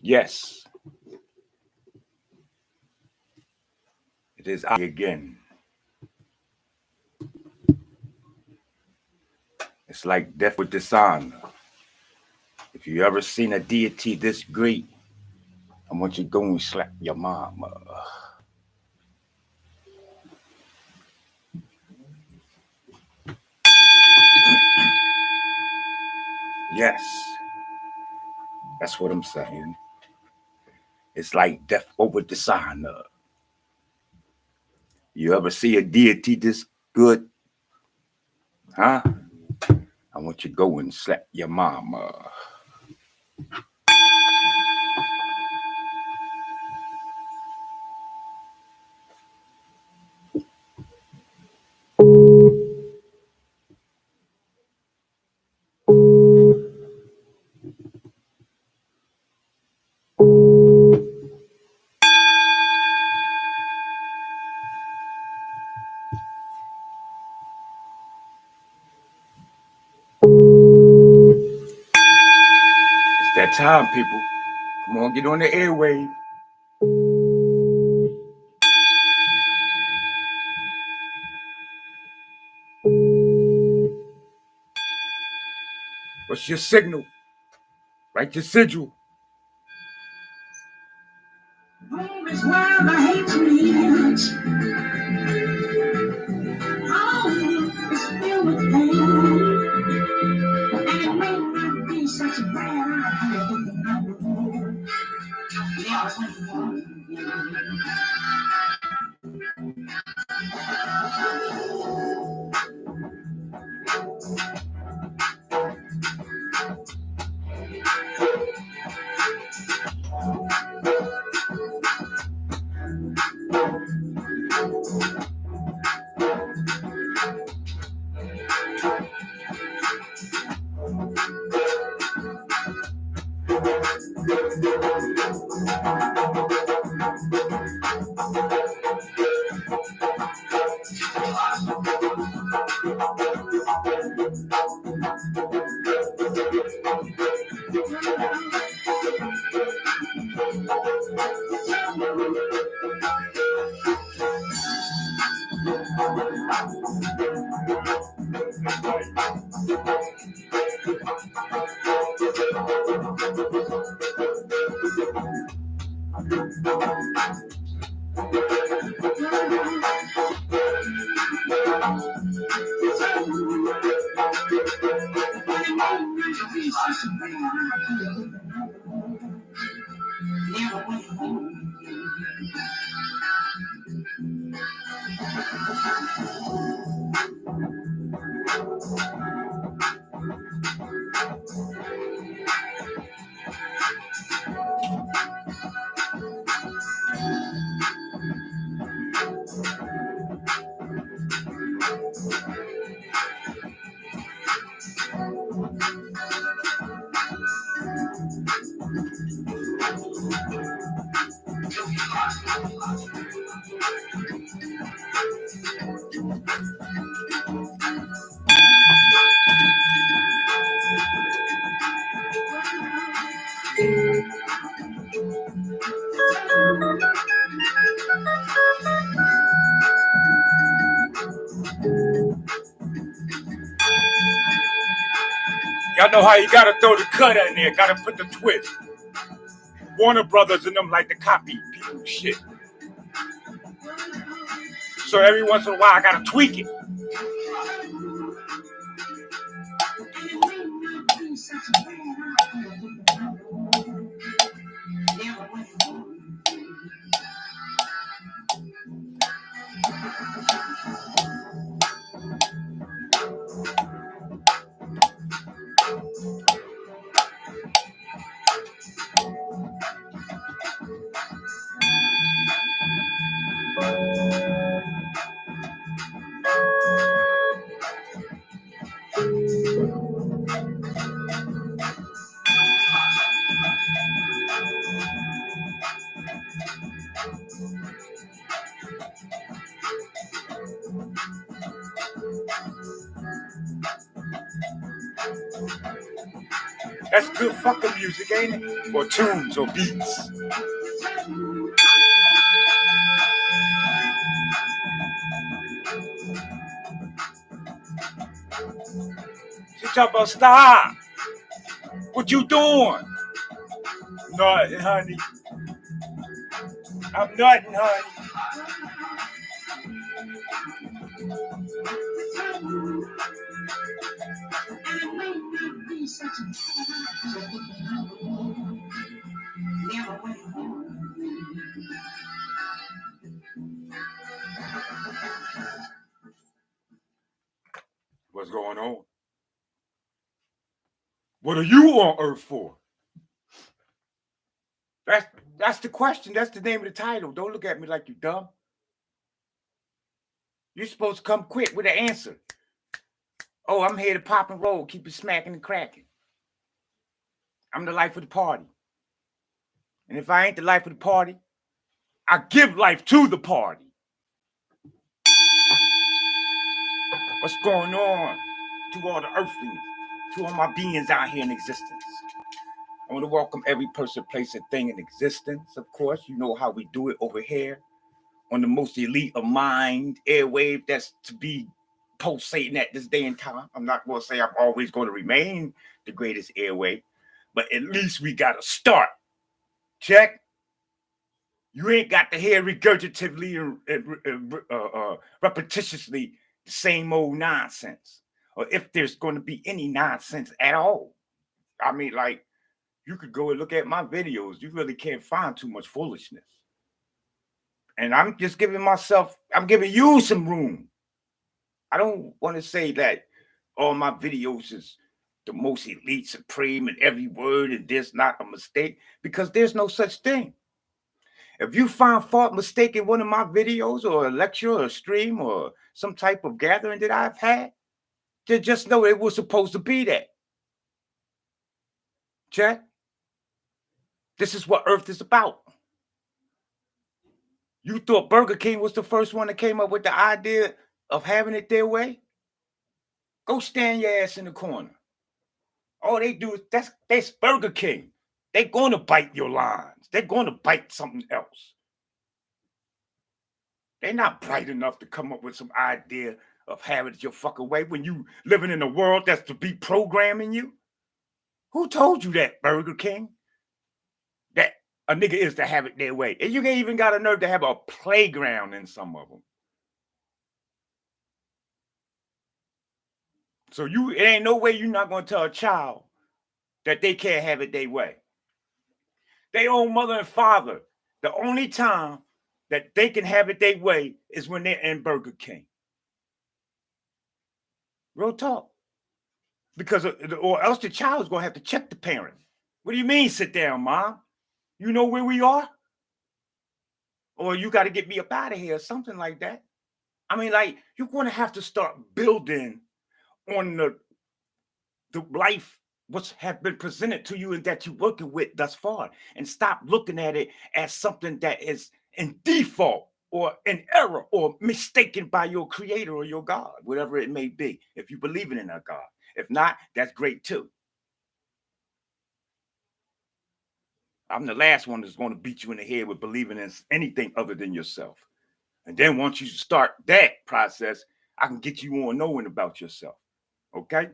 Yes, it is I again. It's like death with dishonor. If you ever seen a deity this great, I want you to go and slap your mama. Yes, that's what I'm saying. It's like death over dishonor. You ever see a deity this good? Huh? I want you to go and slap your mama. It's that time, people. Come on, get on the airwave. What's your signal? Write your sigil. This world I hate to leave. Oh, it's filled with pain. And it may not be such a bad idea. Y'all know how you gotta throw the cut in there, gotta put the twist. Warner Brothers and them like to copy people shit. So every once in a while I gotta tweak it. That's good fucking music, ain't it? Or tunes or beats. She talk about stop. What you doing? Nothing, honey. I'm nothing, honey. What's going on? What are you on earth for? That's the question. That's the name of the title. Don't look at me like you dumb. You're supposed to come quick with an answer. Oh, I'm here to pop and roll, keep it smacking and cracking. I'm the life of the party. And if I ain't the life of the party, I give life to the party. What's going on to all the earthlings, to all my beings out here in existence? I want to welcome every person, place, and thing in existence, of course. You know how we do it over here on the most elite of mind airwave that's to be pulsating at this day and time. I'm not going to say I'm always going to remain the greatest airwave, but at least we got to start. Check. You ain't got to hear regurgitatively and repetitiously the same old nonsense, or if there's going to be any nonsense at all. I mean, like, you could go and look at my videos. You really can't find too much foolishness. And I'm just I'm giving you some room. I don't want to say that all my videos is the most elite, supreme, and every word and there's not a mistake, because there's no such thing. If you find fault, mistake in one of my videos or a lecture or a stream or some type of gathering that I've had, then just know it was supposed to be that. Check. This is what Earth is about. You thought Burger King was the first one that came up with the idea of having it their way? Go stand your ass in the corner. All they do is that's Burger King. They're going to bite your lines. They're going to bite something else. They're not bright enough to come up with some idea of having it your fucking way when you living in a world that's to be programming you. Who told you that, Burger King? That a nigga is to have it their way. And you ain't even got a nerve to have a playground in some of them. So it ain't no way you're not going to tell a child that they can't have it their way. They own mother and father. The only time that they can have it their way is when they're in Burger King. Real talk. Because or else the child's going to have to check the parent. What do you mean, sit down, mom? You know where we are? Or you got to get me up out of here or something like that. I mean, like, you're going to have to start building on the life what's have been presented to you and that you're working with thus far, and stop looking at it as something that is in default or in error or mistaken by your creator or your God, whatever it may be, if you believe in a God. If not, that's great too. I'm the last one that's going to beat you in the head with believing in anything other than yourself. And then once you start that process, I can get you on knowing about yourself. Okay?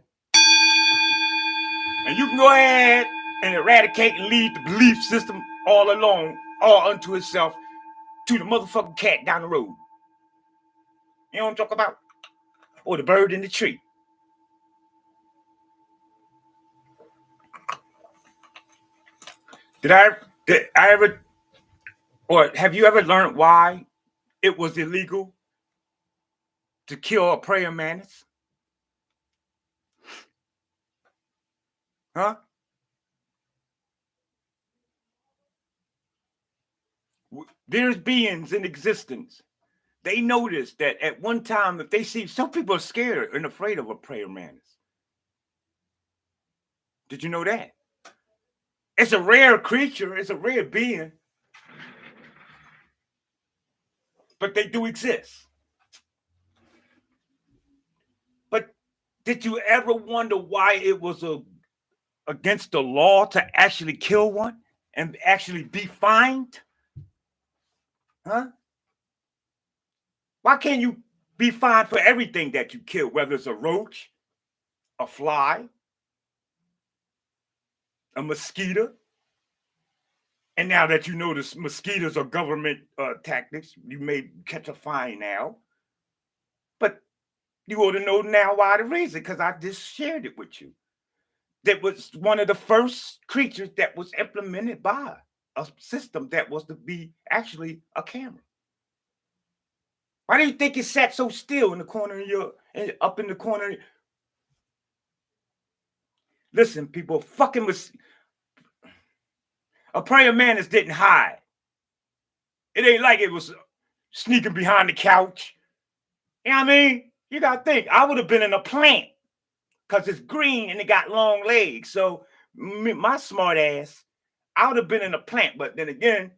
And you can go ahead and eradicate and leave the belief system all alone, all unto itself, to the motherfucking cat down the road. You know what I'm talking about? Or the bird in the tree. Did I ever, or have you ever learned why it was illegal to kill a praying mantis? Huh? There's beings in existence. They notice that at one time, if they see, some people are scared and afraid of a prayer mantis. Did you know that? It's a rare creature. It's a rare being. But they do exist. But did you ever wonder why it was a against the law to actually kill one and actually be fined? Huh? Why can't you be fined for everything that you kill, whether it's a roach, a fly, a mosquito? And now that you know the mosquitoes are government tactics, you may catch a fine now. But you ought to know now why the reason, because I just shared it with you. That was one of the first creatures that was implemented by a system that was to be actually a camera. Why do you think it sat so still in the corner of your, up in the corner? Listen, people, fucking a praying mantis didn't hide. It ain't like it was sneaking behind the couch. You know what I mean? You gotta think, I would have been in a plant because it's green and it got long legs. So my smart ass, I would have been in a plant. But then again,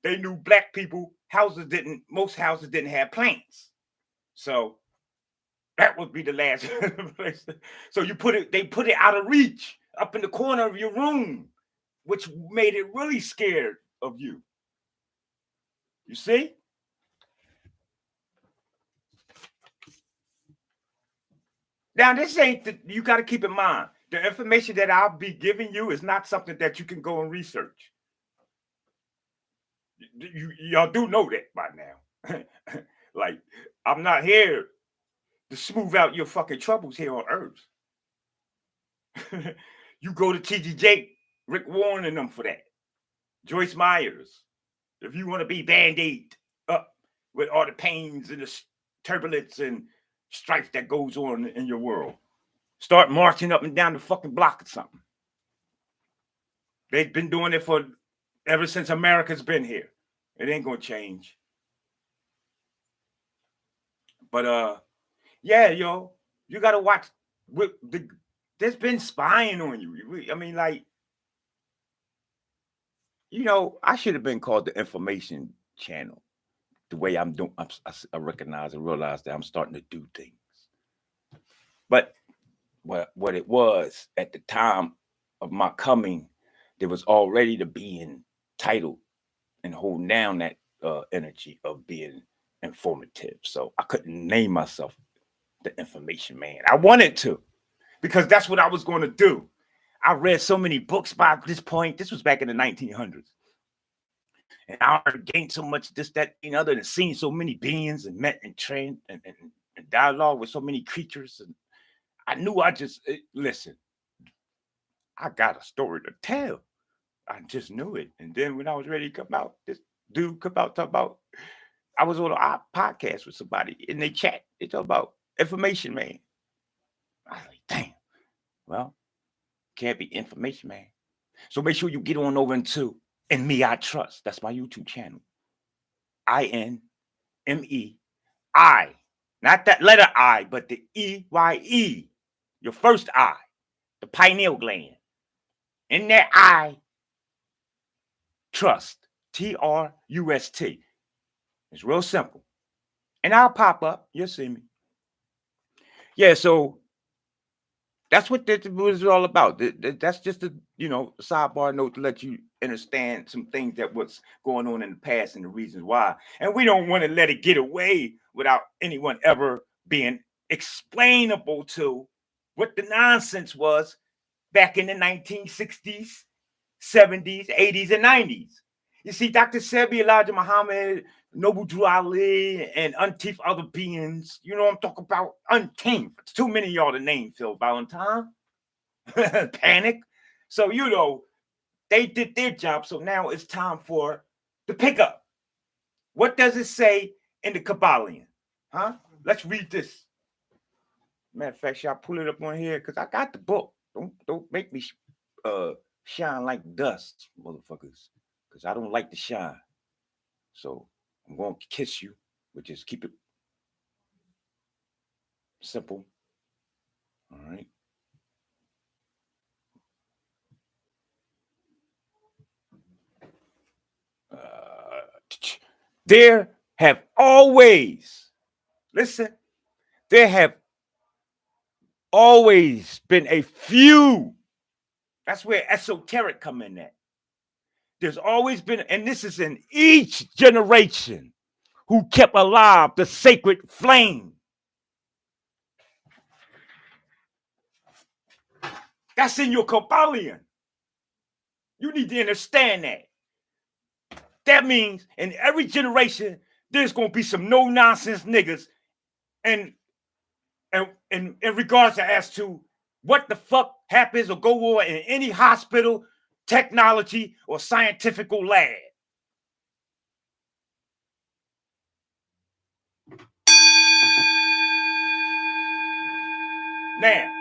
they knew black people, most houses didn't have plants. So that would be the last place. So they put it out of reach, up in the corner of your room, which made it really scared of you. You see? Now, this ain't you got to keep in mind, the information that I'll be giving you is not something that you can go and research. Y'all do know that by now. Like, I'm not here to smooth out your fucking troubles here on Earth. You go to T.D. Jakes, Rick Warren and them for that. Joyce Myers. If you want to be band-aid up with all the pains and the turbulence and strife that goes on in your world, start marching up and down the fucking block or something. They've been doing it ever since America's been here. It ain't gonna change. But yeah, yo, you gotta watch. There's been spying on you. I mean, like, you know, I should have been called the information channel. The way I'm doing, I recognize and realize that I'm starting to do things. But what it was at the time of my coming, there was already the being titled and holding down that energy of being informative. So I couldn't name myself the information man. I wanted to, because that's what I was going to do. I read so many books by this point. This was back in the 1900s. And I gained so much this, that, and other, and seen so many beings and met and trained and dialogue with so many creatures. And I knew listen, I got a story to tell. I just knew it. And then when I was ready to come out, this dude come out, talk about, I was on a podcast with somebody and they chat. They talk about information man. I was like, damn, well, can't be information man. So make sure you get on over into In Me I Trust. That's my YouTube channel. INMEI. Not that letter I, but the EYE. Your first eye. The pineal gland. In that eye, trust. TRUST. It's real simple. And I'll pop up. You'll see me. Yeah, so that's what this was all about. That's just a sidebar note to let you understand some things that was going on in the past and the reasons why. And we don't want to let it get away without anyone ever being explainable to what the nonsense was back in the 1960s, 70s, 80s, and 90s. You see, Dr. Sebi, Elijah Muhammad, Noble Drew Ali, and umpteen other beings. You know what I'm talking about? Umpteen. It's too many of y'all to name, Phil Valentine. Panic. So, they did their job. So now it's time for the pickup. What does it say in the Kabbalion? Huh? Let's read this. Matter of fact, y'all pull it up on here because I got the book. Don't make me shine like dust, motherfuckers, because I don't like to shine. So I'm going to kiss you, but just keep it simple. All right. There have always been a few, That's where esoteric come in at. There's always been, and this is in each generation, who kept alive the sacred flame. That's in your Kabbalion. You need to understand that. That means in every generation, there's going to be some no-nonsense niggas and in regards to as to what the fuck happens or go on in any hospital, technology, or scientific lab. Now,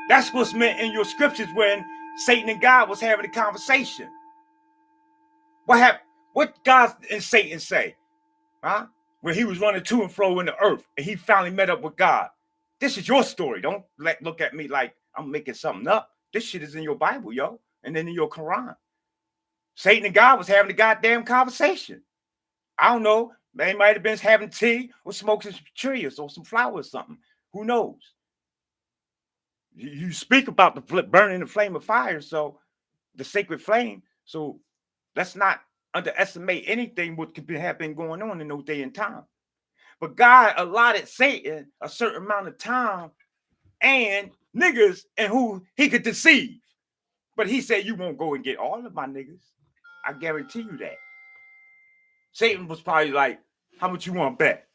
that's what's meant in your scriptures when Satan and God was having a conversation. What happened? What God and Satan say? Huh? When he was running to and fro in the earth and he finally met up with God. This is your story. Don't look at me like I'm making something up. This shit is in your Bible, yo, and then in your Quran. Satan and God was having a goddamn conversation. I don't know. They might have been having tea or smoking some trees or some flowers or something. Who knows? You speak about the burning the flame of fire, so the sacred flame. So let's not underestimate anything what could have been going on in those day and time. But God allotted Satan a certain amount of time and niggas and who he could deceive. But he said, you won't go and get all of my niggas. I guarantee you that. Satan was probably like, how much you want to bet?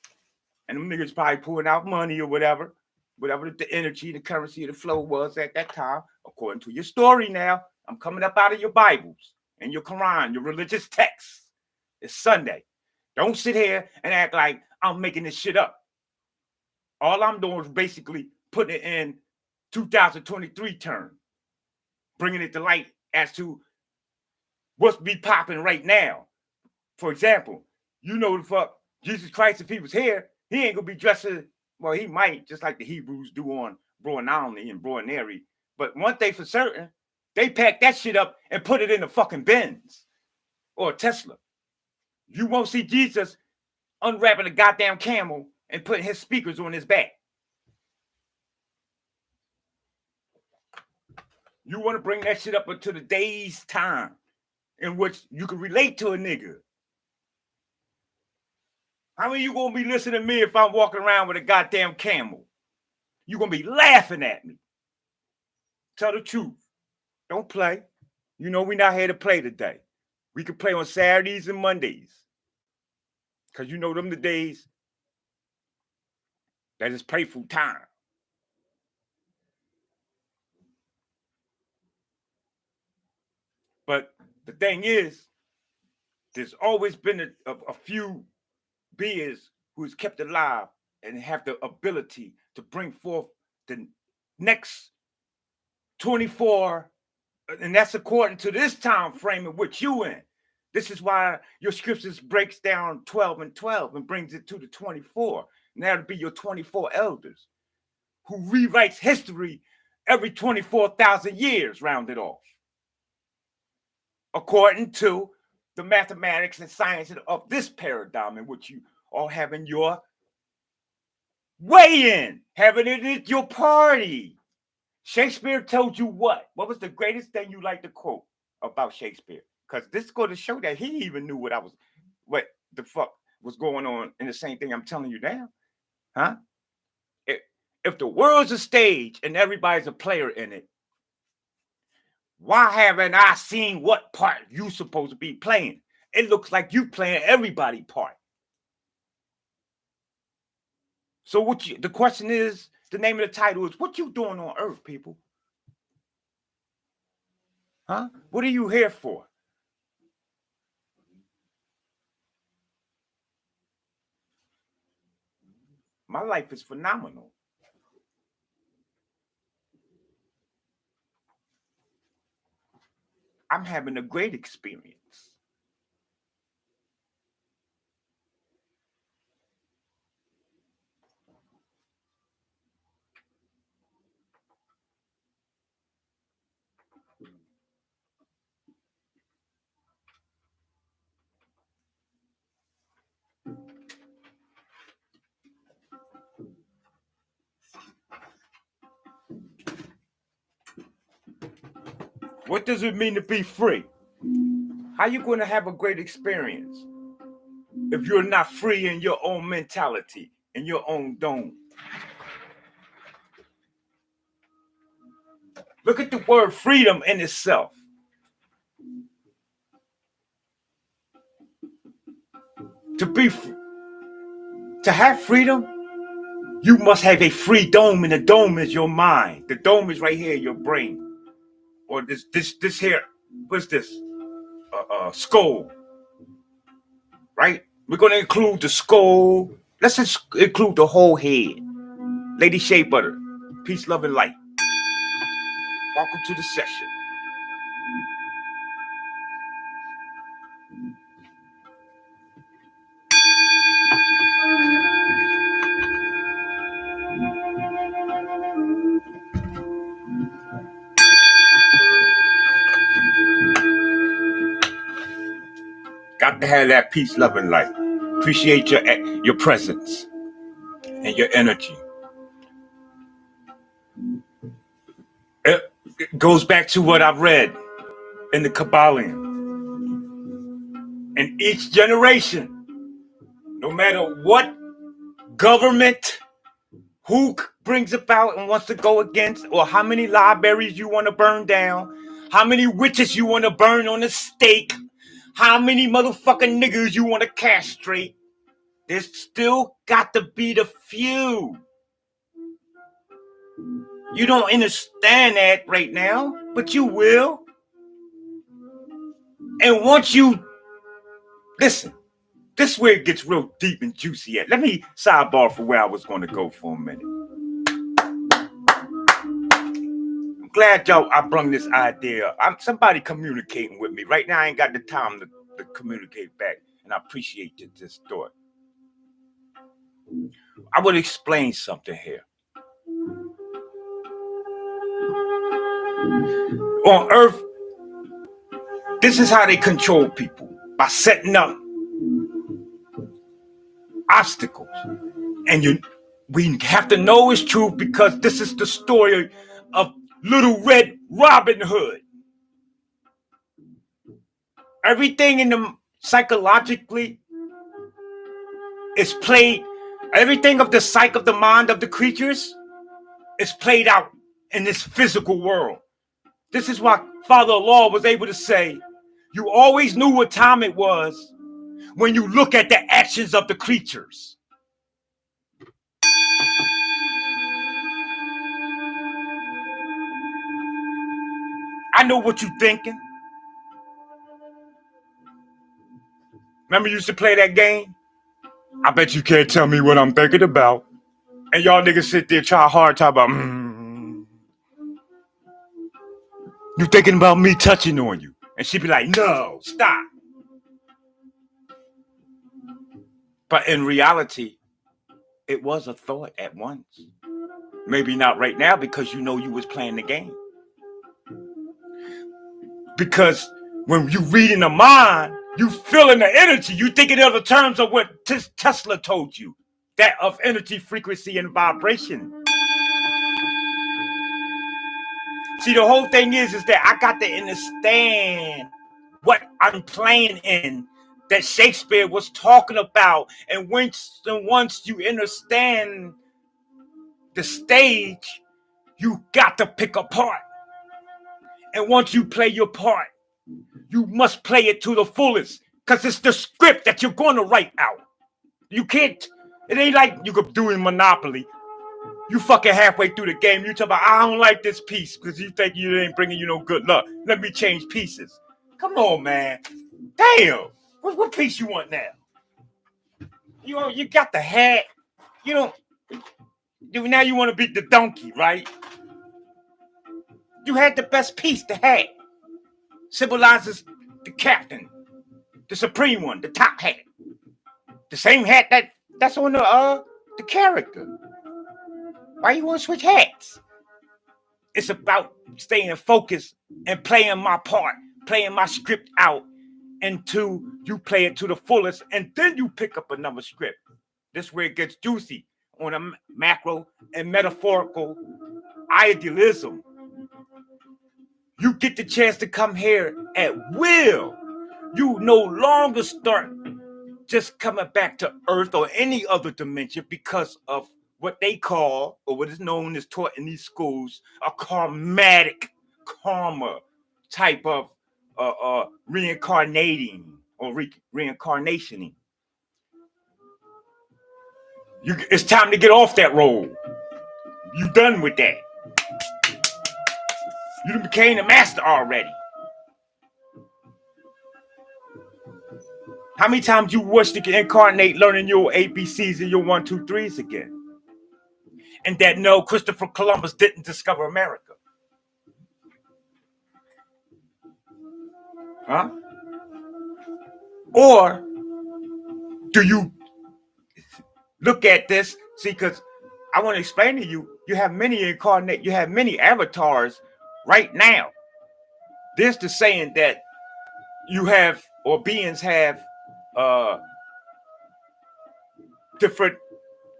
And them niggas probably pulling out money or whatever the energy, the currency, the flow was at that time, according to your story now. I'm coming up out of your Bibles and your Quran, your religious texts. It's Sunday. Don't sit here and act like I'm making this shit up. All I'm doing is basically putting it in 2023 term, bringing it to light as to what's be popping right now. For example, you know the fuck Jesus Christ, if he was here, he ain't gonna be dressed as, well, he might, just like the Hebrews do on Broanalni and Broaneri. But one thing for certain, they packed that shit up and put it in a fucking Benz or a Tesla. You won't see Jesus unwrapping a goddamn camel and putting his speakers on his back. You want to bring that shit up into the day's time in which you can relate to a nigga. How many of you gonna be listening to me if I'm walking around with a goddamn camel? You gonna be laughing at me. Tell the truth. Don't play. You know we're not here to play today. We can play on Saturdays and Mondays. Because you know them the days that is playful time. But the thing is, there's always been a few beings who's kept alive and have the ability to bring forth the next 24, and that's according to this time frame in which you in. This is why your scriptures breaks down 12 and 12 and brings it to the 24. And that'll be your 24 elders who rewrites history every 24,000 years, rounded off. According to the mathematics and science of this paradigm in which you are having your weigh-in, having it at your party. Shakespeare told you what? What was the greatest thing you like to quote about Shakespeare? Because this is going to show that he even knew what the fuck was going on in the same thing I'm telling you now. Huh? If the world's a stage and everybody's a player in it, why haven't I seen what part you supposed to be playing? It looks like you playing everybody's part. So the question is, the name of the title is, what you doing on earth, people? Huh? What are you here for? My life is phenomenal. I'm having a great experience. What does it mean to be free? How you going to have a great experience if you're not free in your own mentality, in your own dome? Look at the word freedom in itself. To have freedom, you must have a free dome, and the dome is your mind. The dome is right here, your brain, or this here. What's this? Skull, right? We're gonna include the skull. Let's just include the whole head. Lady Shea Butter, peace, love, and light. Welcome to the session. Got to have that peace, love, and light. Appreciate your presence and your energy. It goes back to what I've read in the Kabbalion. And each generation, no matter what government, who brings about and wants to go against, or how many libraries you want to burn down, how many witches you want to burn on a stake, how many motherfucking niggas you want to castrate, there's still got to be the few. You don't understand that right now, but you will. And once you listen, this is where it gets real deep and juicy at. Let me sidebar for where I was going to go for a minute. I'm glad I brung this idea. Somebody communicating with me. Right now, I ain't got the time to communicate back, and I appreciate this thought. I would explain something here. On Earth, this is how they control people, by setting up obstacles. And we have to know it's true because this is the story of Little Red Robin Hood. Everything in them psychologically is played. Everything of the psyche of the mind of the creatures is played out in this physical world. This is why Father Allah was able to say, you always knew what time it was when you look at the actions of the creatures. I know what you're thinking. Remember you used to play that game? I bet you can't tell me what I'm thinking about. And y'all niggas sit there try hard, talk about, you thinking about me touching on you. And she'd be like, no, stop. But in reality, it was a thought at once. Maybe not right now because you know you was playing the game. Because when you reading the mind, you feeling the energy. You thinking of the terms of what Tesla told you. That of energy, frequency, and vibration. See, the whole thing is that I got to understand what I'm playing in, that Shakespeare was talking about. And once you understand the stage, you got to pick a part. And once you play your part, you must play it to the fullest, because it's the script that you're going to write out. You can't, it ain't like you could do in Monopoly. You fucking halfway through the game, you talk about, I don't like this piece because you think you ain't bringing you no good luck. Let me change pieces. Come on, man. Damn. What piece you want now? You got the hat. Now you want to beat the donkey, right? You had the best piece, the hat. Symbolizes the captain, the supreme one, the top hat. The same hat that's on the character. Why you want to switch hats? It's about staying focused and playing my part, playing my script out until you play it to the fullest, and then you pick up another script. This is where it gets juicy on a macro and metaphorical idealism. You get the chance to come here at will. You no longer start just coming back to Earth or any other dimension because of what they call, or what is known as taught in these schools, a karmatic karma type of reincarnating or reincarnationing. It's time to get off that road. You done with that. You became the master already. How many times you wish to incarnate learning your ABCs and your 1, 2, 3s again? And that no, Christopher Columbus didn't discover America. Huh? Or do you look at this? See, because I want to explain to you, you have many avatars right now. There's the saying that you have, or beings have, different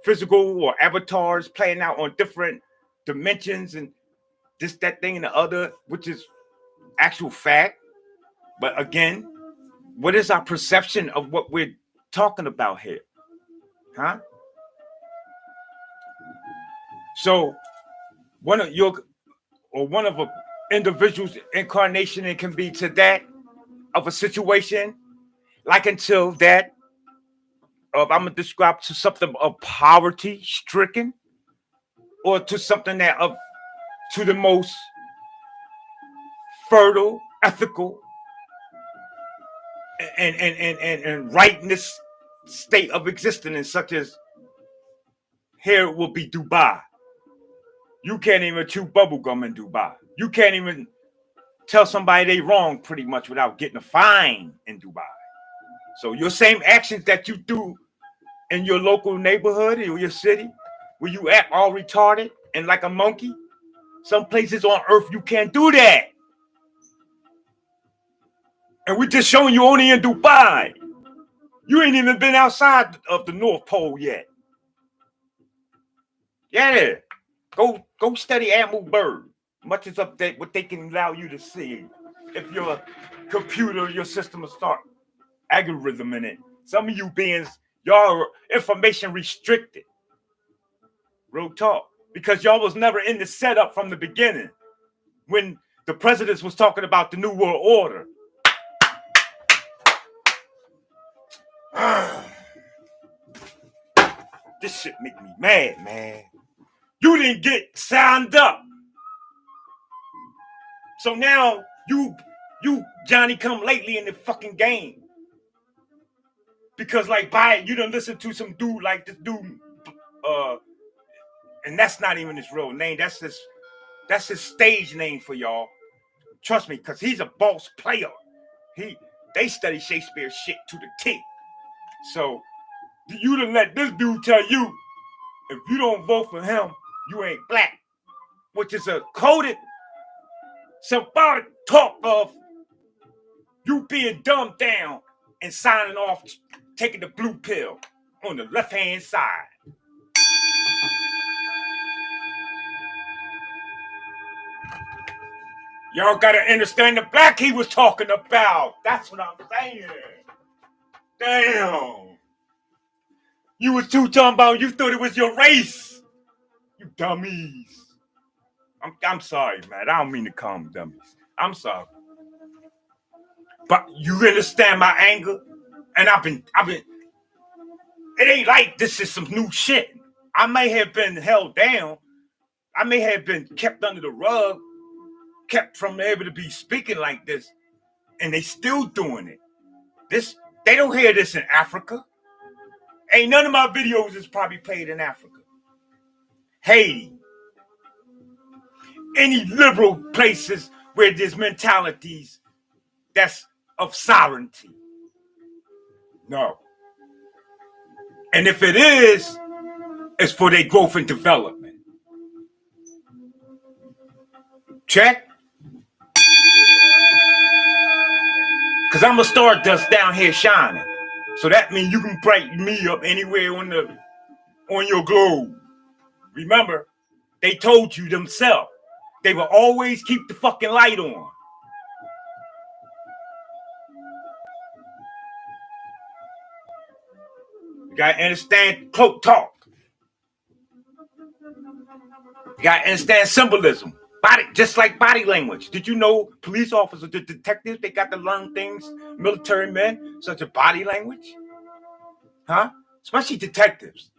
physical or avatars playing out on different dimensions and this, that, thing, and the other, which is actual fact. But again, what is our perception of what we're talking about here? Huh? So one of an individual's incarnation, it can be to that of a situation, like until that of, I'm gonna describe to something of poverty stricken, or to something that of to the most fertile, ethical, and rightness state of existence, such as here will be Dubai. You can't even chew bubblegum in Dubai. You can't even tell somebody they wrong pretty much without getting a fine in Dubai. So your same actions that you do in your local neighborhood or your city, where you act all retarded and like a monkey, some places on earth you can't do that. And we're just showing you only in Dubai. You ain't even been outside of the North Pole yet. Yeah, go study Animal Bird. Much is up there what they can allow you to see. If your computer, your system will start algorithm in it. Some of you beings, y'all information restricted. Real talk. Because y'all was never in the setup from the beginning. When the presidents was talking about the New World Order. This shit make me mad, man. You didn't get signed up. So now you Johnny come lately in the fucking game. Because like you done listen to some dude like this dude, and that's not even his real name. That's his stage name for y'all. Trust me, because he's a boss player. They study Shakespeare shit to the T. So you done let this dude tell you if you don't vote for him, you ain't black, which is a coded symbolic talk of you being dumbed down and signing off, taking the blue pill on the left-hand side. Y'all gotta understand the black he was talking about. That's what I'm saying. Damn. You was too talking about, you thought it was your race. You dummies. I'm sorry, man. I don't mean to call them dummies. I'm sorry. But you understand my anger? And I've been, it ain't like this is some new shit. I may have been held down. I may have been kept under the rug, kept from able to be speaking like this. And they still doing it. They don't hear this in Africa. Ain't none of my videos is probably played in Africa. Haiti. Any liberal places where there's mentalities that's of sovereignty. No. And if it is, it's for their growth and development. Check? Because I'm a stardust down here shining. So that means you can brighten me up anywhere on your globe. Remember, they told you themselves. They will always keep the fucking light on. You gotta understand cloak talk. You gotta understand symbolism. Body, just like body language. Did you know police officers, the detectives, they got to learn things, military men, such as body language? Huh? Especially detectives.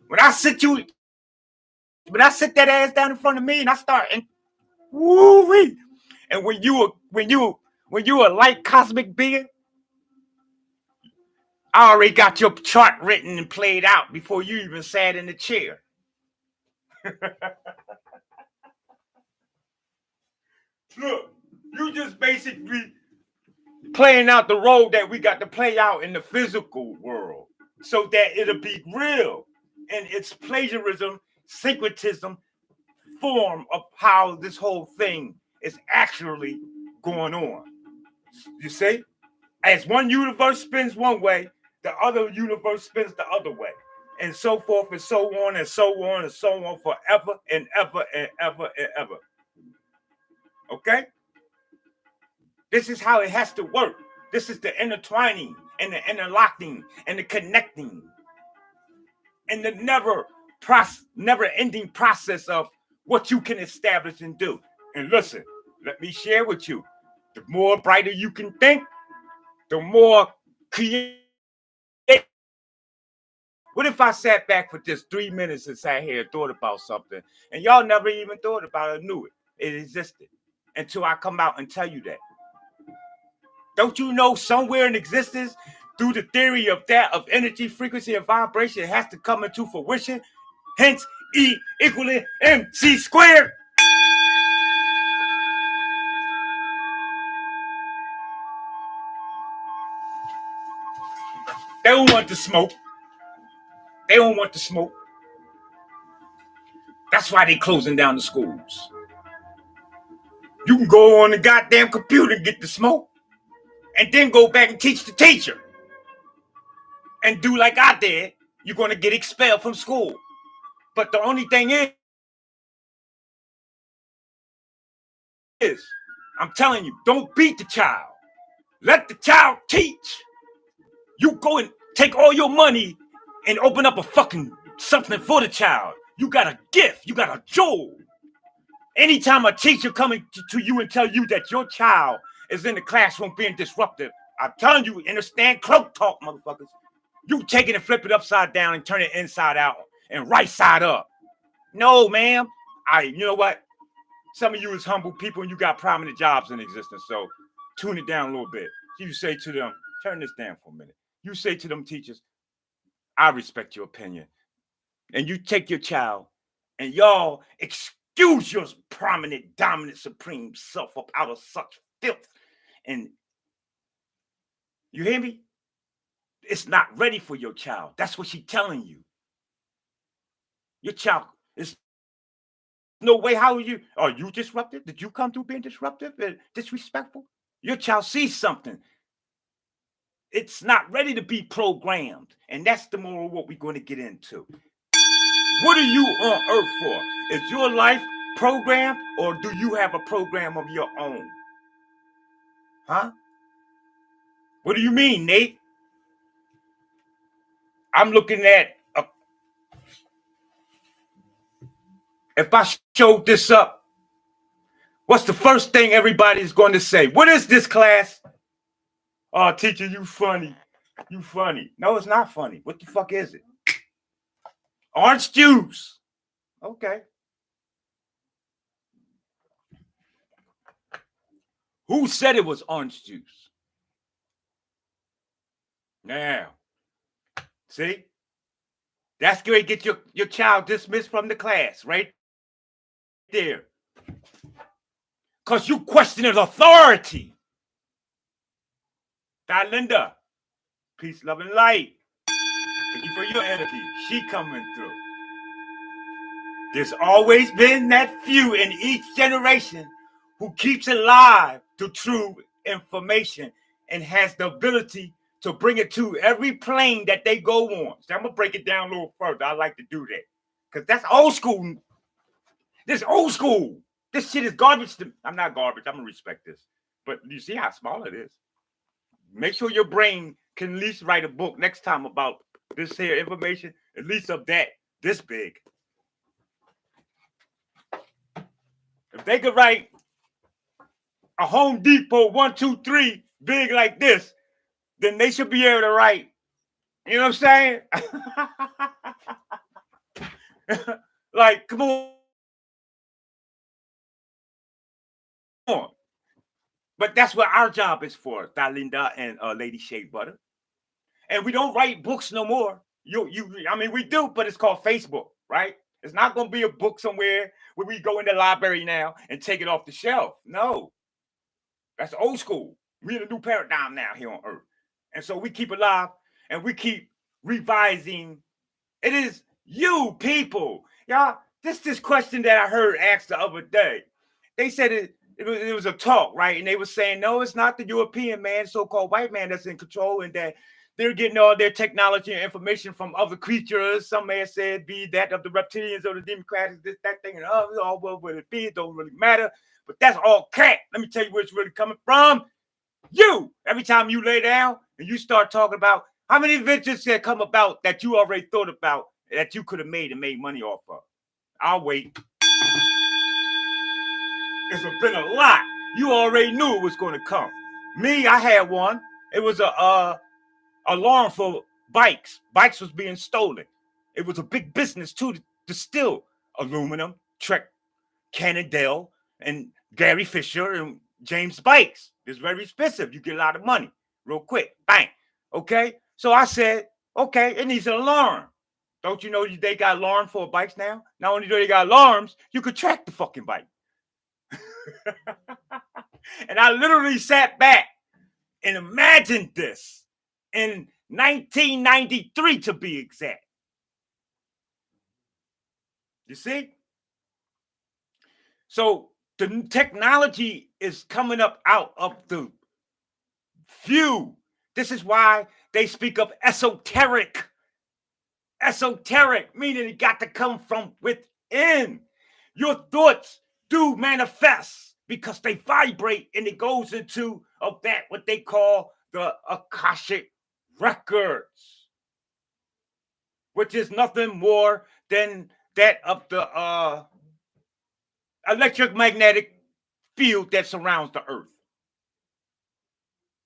When I sit that ass down in front of me and I start and woo-wee. And when you a light cosmic being, I already got your chart written and played out before you even sat in the chair. Look, you just basically playing out the role that we got to play out in the physical world so that it'll be real. And it's plagiarism, syncretism, form of how this whole thing is actually going on. You see? As one universe spins one way, the other universe spins the other way. And so forth and so on and so on and so on forever and ever and ever and ever. Okay? This is how it has to work. This is the intertwining and the interlocking and the connecting and the never-ending process of what you can establish and do. And listen, let me share with you. The more brighter you can think, the more creative. What if I sat back for just 3 minutes and sat here and thought about something, and y'all never even thought about it or knew it? It existed until I come out and tell you that. Don't you know somewhere in existence, through the theory of that, of energy, frequency, and vibration, it has to come into fruition? Hence, E equaling MC squared. They don't want the smoke. They don't want the smoke. That's why they closing down the schools. You can go on the goddamn computer and get the smoke, and then go back and teach the teacher. And do like I did, you're going to get expelled from school. But the only thing is, I'm telling you, don't beat the child. Let the child teach. You go and take all your money and open up a fucking something for the child. You got a gift. You got a jewel. Anytime a teacher coming to you and tell you that your child is in the classroom being disruptive, I'm telling you, understand cloak talk, motherfuckers. You take it and flip it upside down and turn it inside out and right side up. No, ma'am. You know what? Some of you is humble people and you got prominent jobs in existence, so tune it down a little bit. You say to them, turn this down for a minute. You say to them teachers, I respect your opinion. And you take your child and y'all excuse your prominent, dominant, supreme self up out of such filth. And you hear me? It's not ready for your child. That's what she's telling you. Your child is no way. How are you disruptive? Did you come through being disruptive and disrespectful? Your child sees something. It's not ready to be programmed. And that's the moral of what we're going to get into. What are you on earth for? Is your life programmed, or do you have a program of your own? Huh? What do you mean, Nate? I'm looking at if I showed this up, what's the first thing everybody's going to say? What is this, class? Oh, teacher, you funny. You funny. No, it's not funny. What the fuck is it? Orange juice. Okay. Who said it was orange juice? Now, see? That's going to get your child dismissed from the class right there. Because you questioning authority. Linda, peace, love, and light. Thank you for your energy. She coming through. There's always been that few in each generation who keeps alive the true information and has the ability to bring it to every plane that they go on. So I'm going to break it down a little further. I like to do that because that's old school. This old school. This shit is garbage to me. I'm not garbage. I'm gonna respect this. But you see how small it is. Make sure your brain can at least write a book next time about this here information, at least of that this big. If they could write a Home Depot 1, 2, 3 big like this, then they should be able to write. You know what I'm saying? Like, come on. But that's what our job is for, Dalinda and Lady Shea Butter. And we don't write books no more. I mean, we do, but it's called Facebook, right? It's not going to be a book somewhere where we go in the library now and take it off the shelf. No, that's old school. We're in a new paradigm now here on Earth. And so we keep alive and we keep revising. It is you people. Y'all, this question that I heard asked the other day. They said it was a talk, right? And they were saying, no, it's not the European man, so-called white man that's in control, and that they're getting all their technology and information from other creatures. Some may have said be that of the reptilians or the Democrats, this, that thing, and all what it be, it don't really matter. But that's all cat. Let me tell you where it's really coming from. You. Every time you lay down and you start talking about how many ventures that come about that you already thought about that you could have made and made money off of. I'll wait. It's been a lot. You already knew it was going to come. Me, I had one. It was a alarm for bikes. Bikes was being stolen. It was a big business too to steal aluminum, Trek, Cannondale, and Gary Fisher and James Bikes. It's very expensive. You get a lot of money real quick. Bang. Okay. So I said, okay, it needs an alarm. Don't you know they got alarms for bikes now? Not only do they got alarms, you could track the fucking bike. And I literally sat back and imagined this in 1993 to be exact. You see? So the technology is coming up out of the few. This is why they speak of esoteric. Esoteric, meaning it got to come from within. Your thoughts do manifest because they vibrate and it goes into of that what they call the Akashic records, which is nothing more than that of the electromagnetic field that surrounds the earth.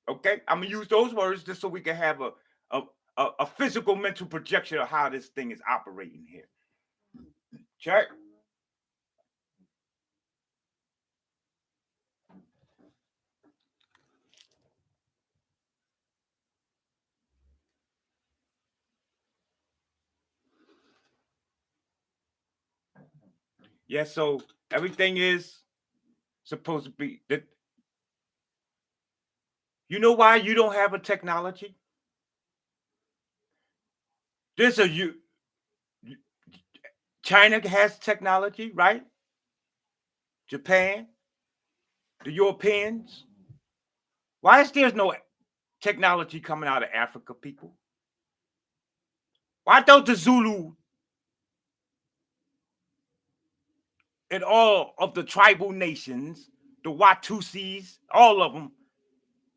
Okay, I'm gonna use those words just so we can have a physical mental projection of how this thing is operating here. Check. Yeah, so everything is supposed to be that. You know why you don't have a technology? There's China has technology, right? Japan, the Europeans. Why is there no technology coming out of Africa, people? Why don't the Zulu and all of the tribal nations, the Watusis, all of them,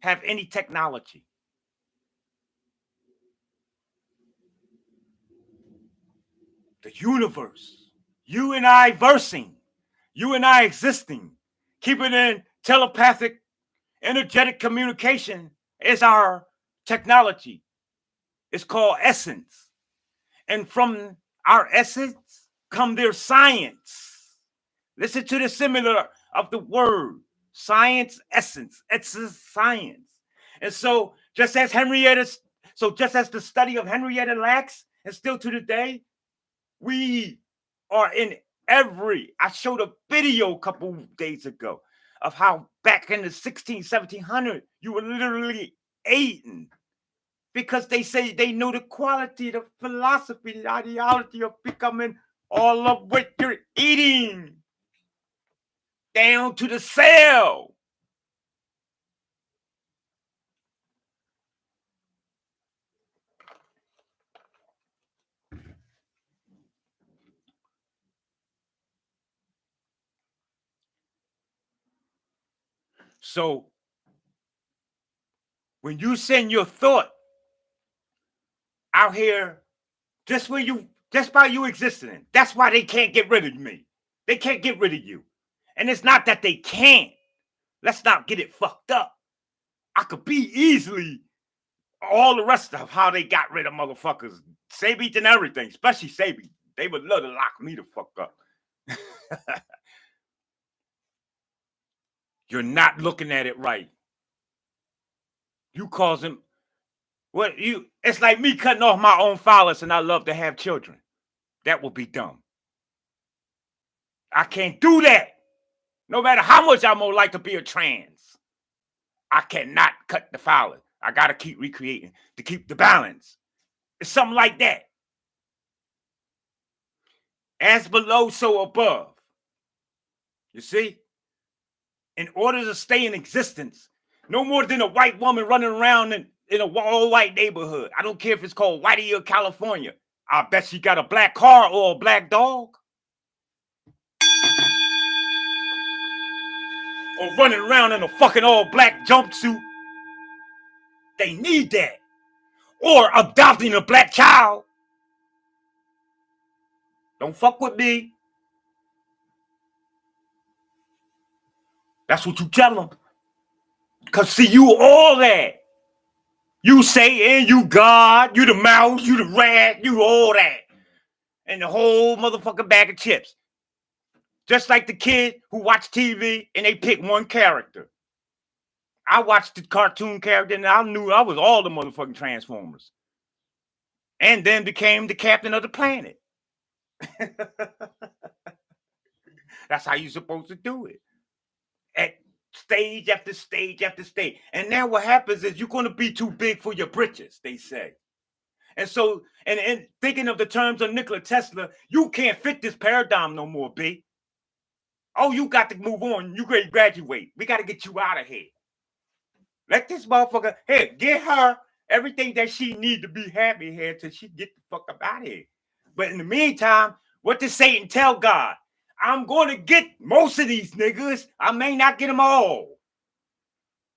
have any technology? The universe, you and I versing, you and I existing, keeping in telepathic, energetic communication is our technology. It's called essence. And from our essence come their science. Listen to the similar of the word science, essence. It's science. And so just as the study of Henrietta Lacks, and still to the day, we are in I showed a video a couple days ago of how back in the 1700s, you were literally eating because they say they know the quality, the philosophy, the ideology of becoming all of what you're eating down to the cell. So when you send your thought out here, just by you existing, that's why they can't get rid of me. They can't get rid of you. And it's not that they can't. Let's not get it fucked up. I could be easily all the rest of how they got rid of motherfuckers. Sabi and everything, especially Sabi. They would love to lock me the fuck up. You're not looking at it right. You causing it's like me cutting off my own phallus and I love to have children. That would be dumb. I can't do that. No matter how much I'm gonna like to be a trans. I cannot cut the phallus. I gotta keep recreating to keep the balance. It's something like that. As below, so above. You see? In order to stay in existence, no more than a white woman running around in a all-white neighborhood. I don't care if it's called Whitey or California. I bet she got a black car or a black dog. Or running around in a fucking all-black jumpsuit. They need that. Or adopting a black child. Don't fuck with me. That's what you tell them. Because see, you all that. You Satan, you God, you the mouse, you the rat, you all that. And the whole motherfucking bag of chips. Just like the kid who watched TV and they pick one character. I watched the cartoon character and I knew I was all the motherfucking Transformers. And then became the captain of the planet. That's how you're supposed to do it. At stage after stage after stage. And now what happens is you're going to be too big for your britches, they say. And so, and thinking of the terms of Nikola Tesla, you can't fit this paradigm no more, B. Oh, you got to move on. You graduate. We got to get you out of here. Let this motherfucker, hey, get her everything that she need to be happy here till she get the fuck up out of here. But in the meantime, what does Satan tell God? I'm going to get most of these niggas. I may not get them all.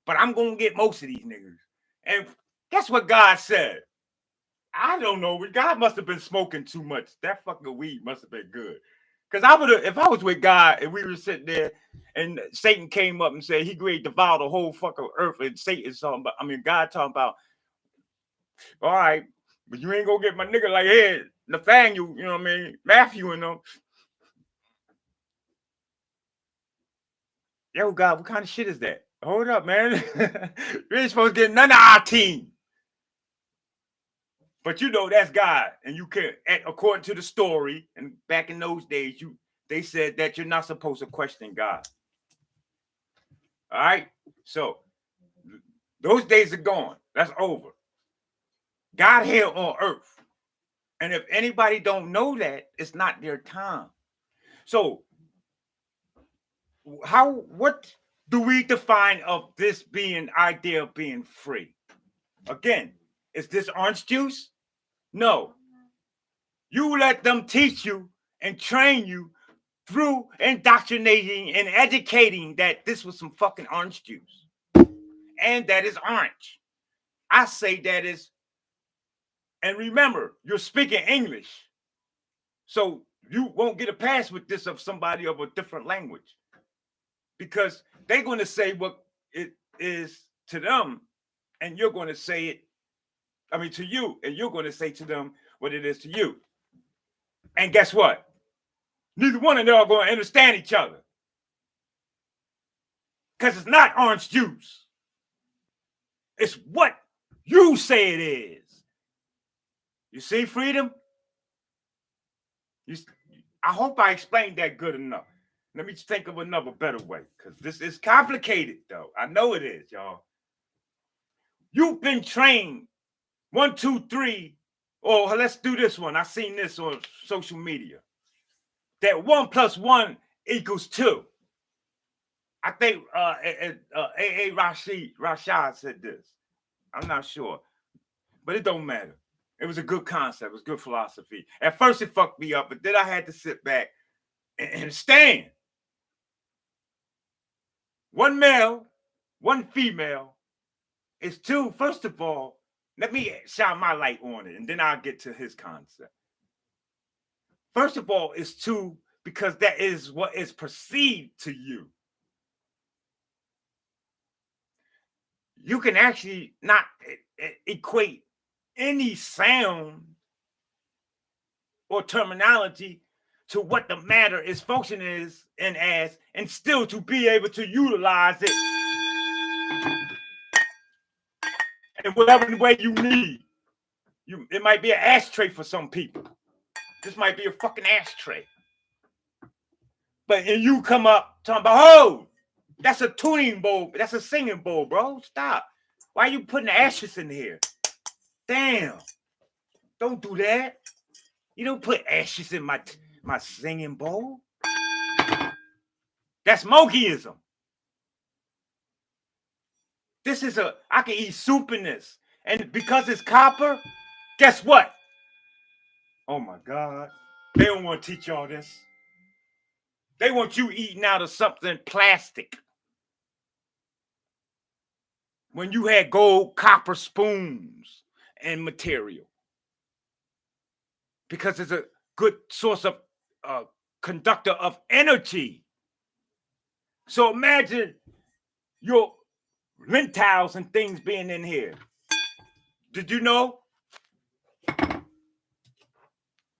But I'm going to get most of these niggas. And guess what God said? I don't know. God must have been smoking too much. That fucking weed must have been good. Because I would have, if I was with God and we were sitting there and Satan came up and said he great devour the whole fucking earth and Satan's talking about, God talking about, all right, but you ain't gonna get my nigga like, hey, Nathaniel, you know what I mean? Matthew and them. Yo, God, what kind of shit is that? Hold up, man. You ain't supposed to get none of our team. But you know that's God. And you can, according to the story, and back in those days, they said that you're not supposed to question God. All right? So, those days are gone. That's over. God here on earth. And if anybody don't know that, it's not their time. So, what do we define of this being idea of being free? Again, is this orange juice? No. You let them teach you and train you through indoctrinating and educating that this was some fucking orange juice. And that is orange. I say that is, and remember, you're speaking English. So you won't get a pass with this of somebody of a different language. Because they're going to say what it is to them, and you're going to say it, to you, and you're going to say to them what it is to you. And guess what? Neither one of them are going to understand each other. Because it's not orange juice. It's what you say it is. You see, freedom? I hope I explained that good enough. Let me think of another better way, because this is complicated, though. I know it is, y'all. You've been trained 1, 2, 3, or let's do this one. I seen this on social media. That 1 + 1 = 2. I think A.A. Rashad said this. I'm not sure, but it don't matter. It was a good concept. It was good philosophy. At first, it fucked me up, but then I had to sit back and stand. One male one female. It's two. First of all, let me shine my light on it, and then I'll get to his concept. First of all, it's two because that is what is perceived to you. You can actually not equate any sound or terminology to what the matter is function is and as, and still to be able to utilize it in whatever way you need. It might be an ashtray for some people. This might be a fucking ashtray. But and you come up talking about, oh, that's a tuning bowl, that's a singing bowl, bro. Stop. Why are you putting ashes in here? Damn. Don't do that. You don't put ashes in my singing bowl. That's Monkeyism. This is I can eat soup in this. And because it's copper, guess what? Oh my God. They don't want to teach y'all this. They want you eating out of something plastic. When you had gold, copper spoons and material. Because it's a good source of conductor of energy. So imagine your lint towels and things being in here. Did you know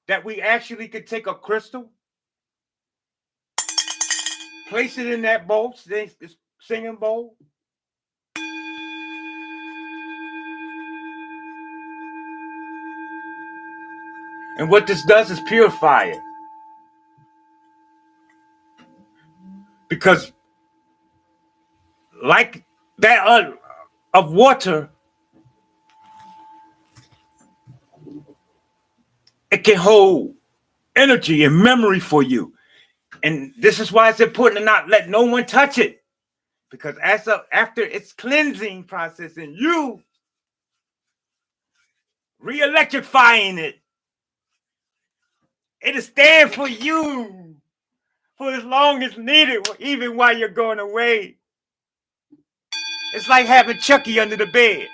that we actually could take a crystal, place it in that bowl, this singing bowl, and what this does is purify it. Because like that of water, it can hold energy and memory for you. And this is why it's important to not let no one touch it. Because after its cleansing process and you re-electrifying it, it'll stand for you for as long as needed, even while you're going away. It's like having Chucky under the bed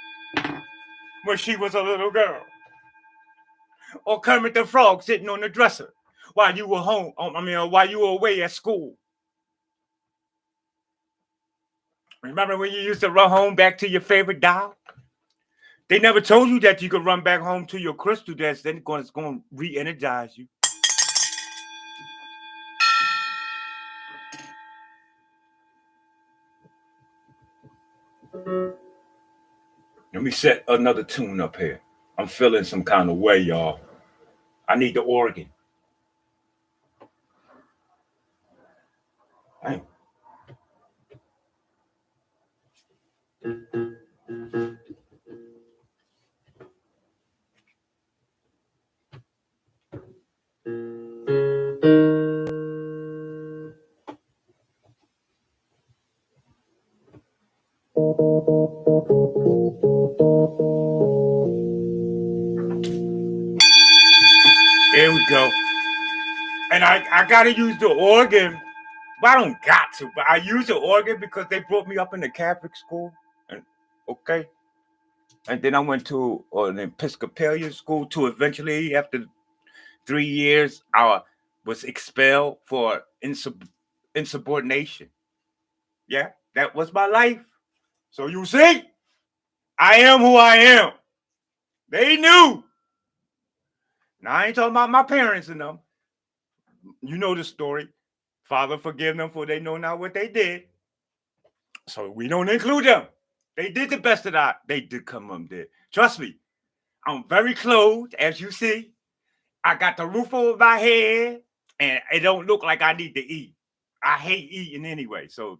when she was a little girl. Or Kermit the Frog sitting on the dresser while you were home, while you were away at school. Remember when you used to run home back to your favorite doll? They never told you that you could run back home to your crystal that's then going to re-energize you. Let me set another tune up here. I'm feeling some kind of way, y'all. I need the organ. Dang. There we go. And I got to use the organ. But I don't got to, but I use the organ because they brought me up in the Catholic school. And okay. And then I went to an Episcopalian school to eventually, after 3 years, I was expelled for insubordination. Yeah, that was my life. So you see, I am who I am. They knew. Now, I ain't talking about my parents and them. You know the story. Father, forgive them for they know not what they did. So we don't include them. They did the best that they did come up did. Trust me, I'm very clothed, as you see. I got the roof over my head, and it don't look like I need to eat. I hate eating anyway. So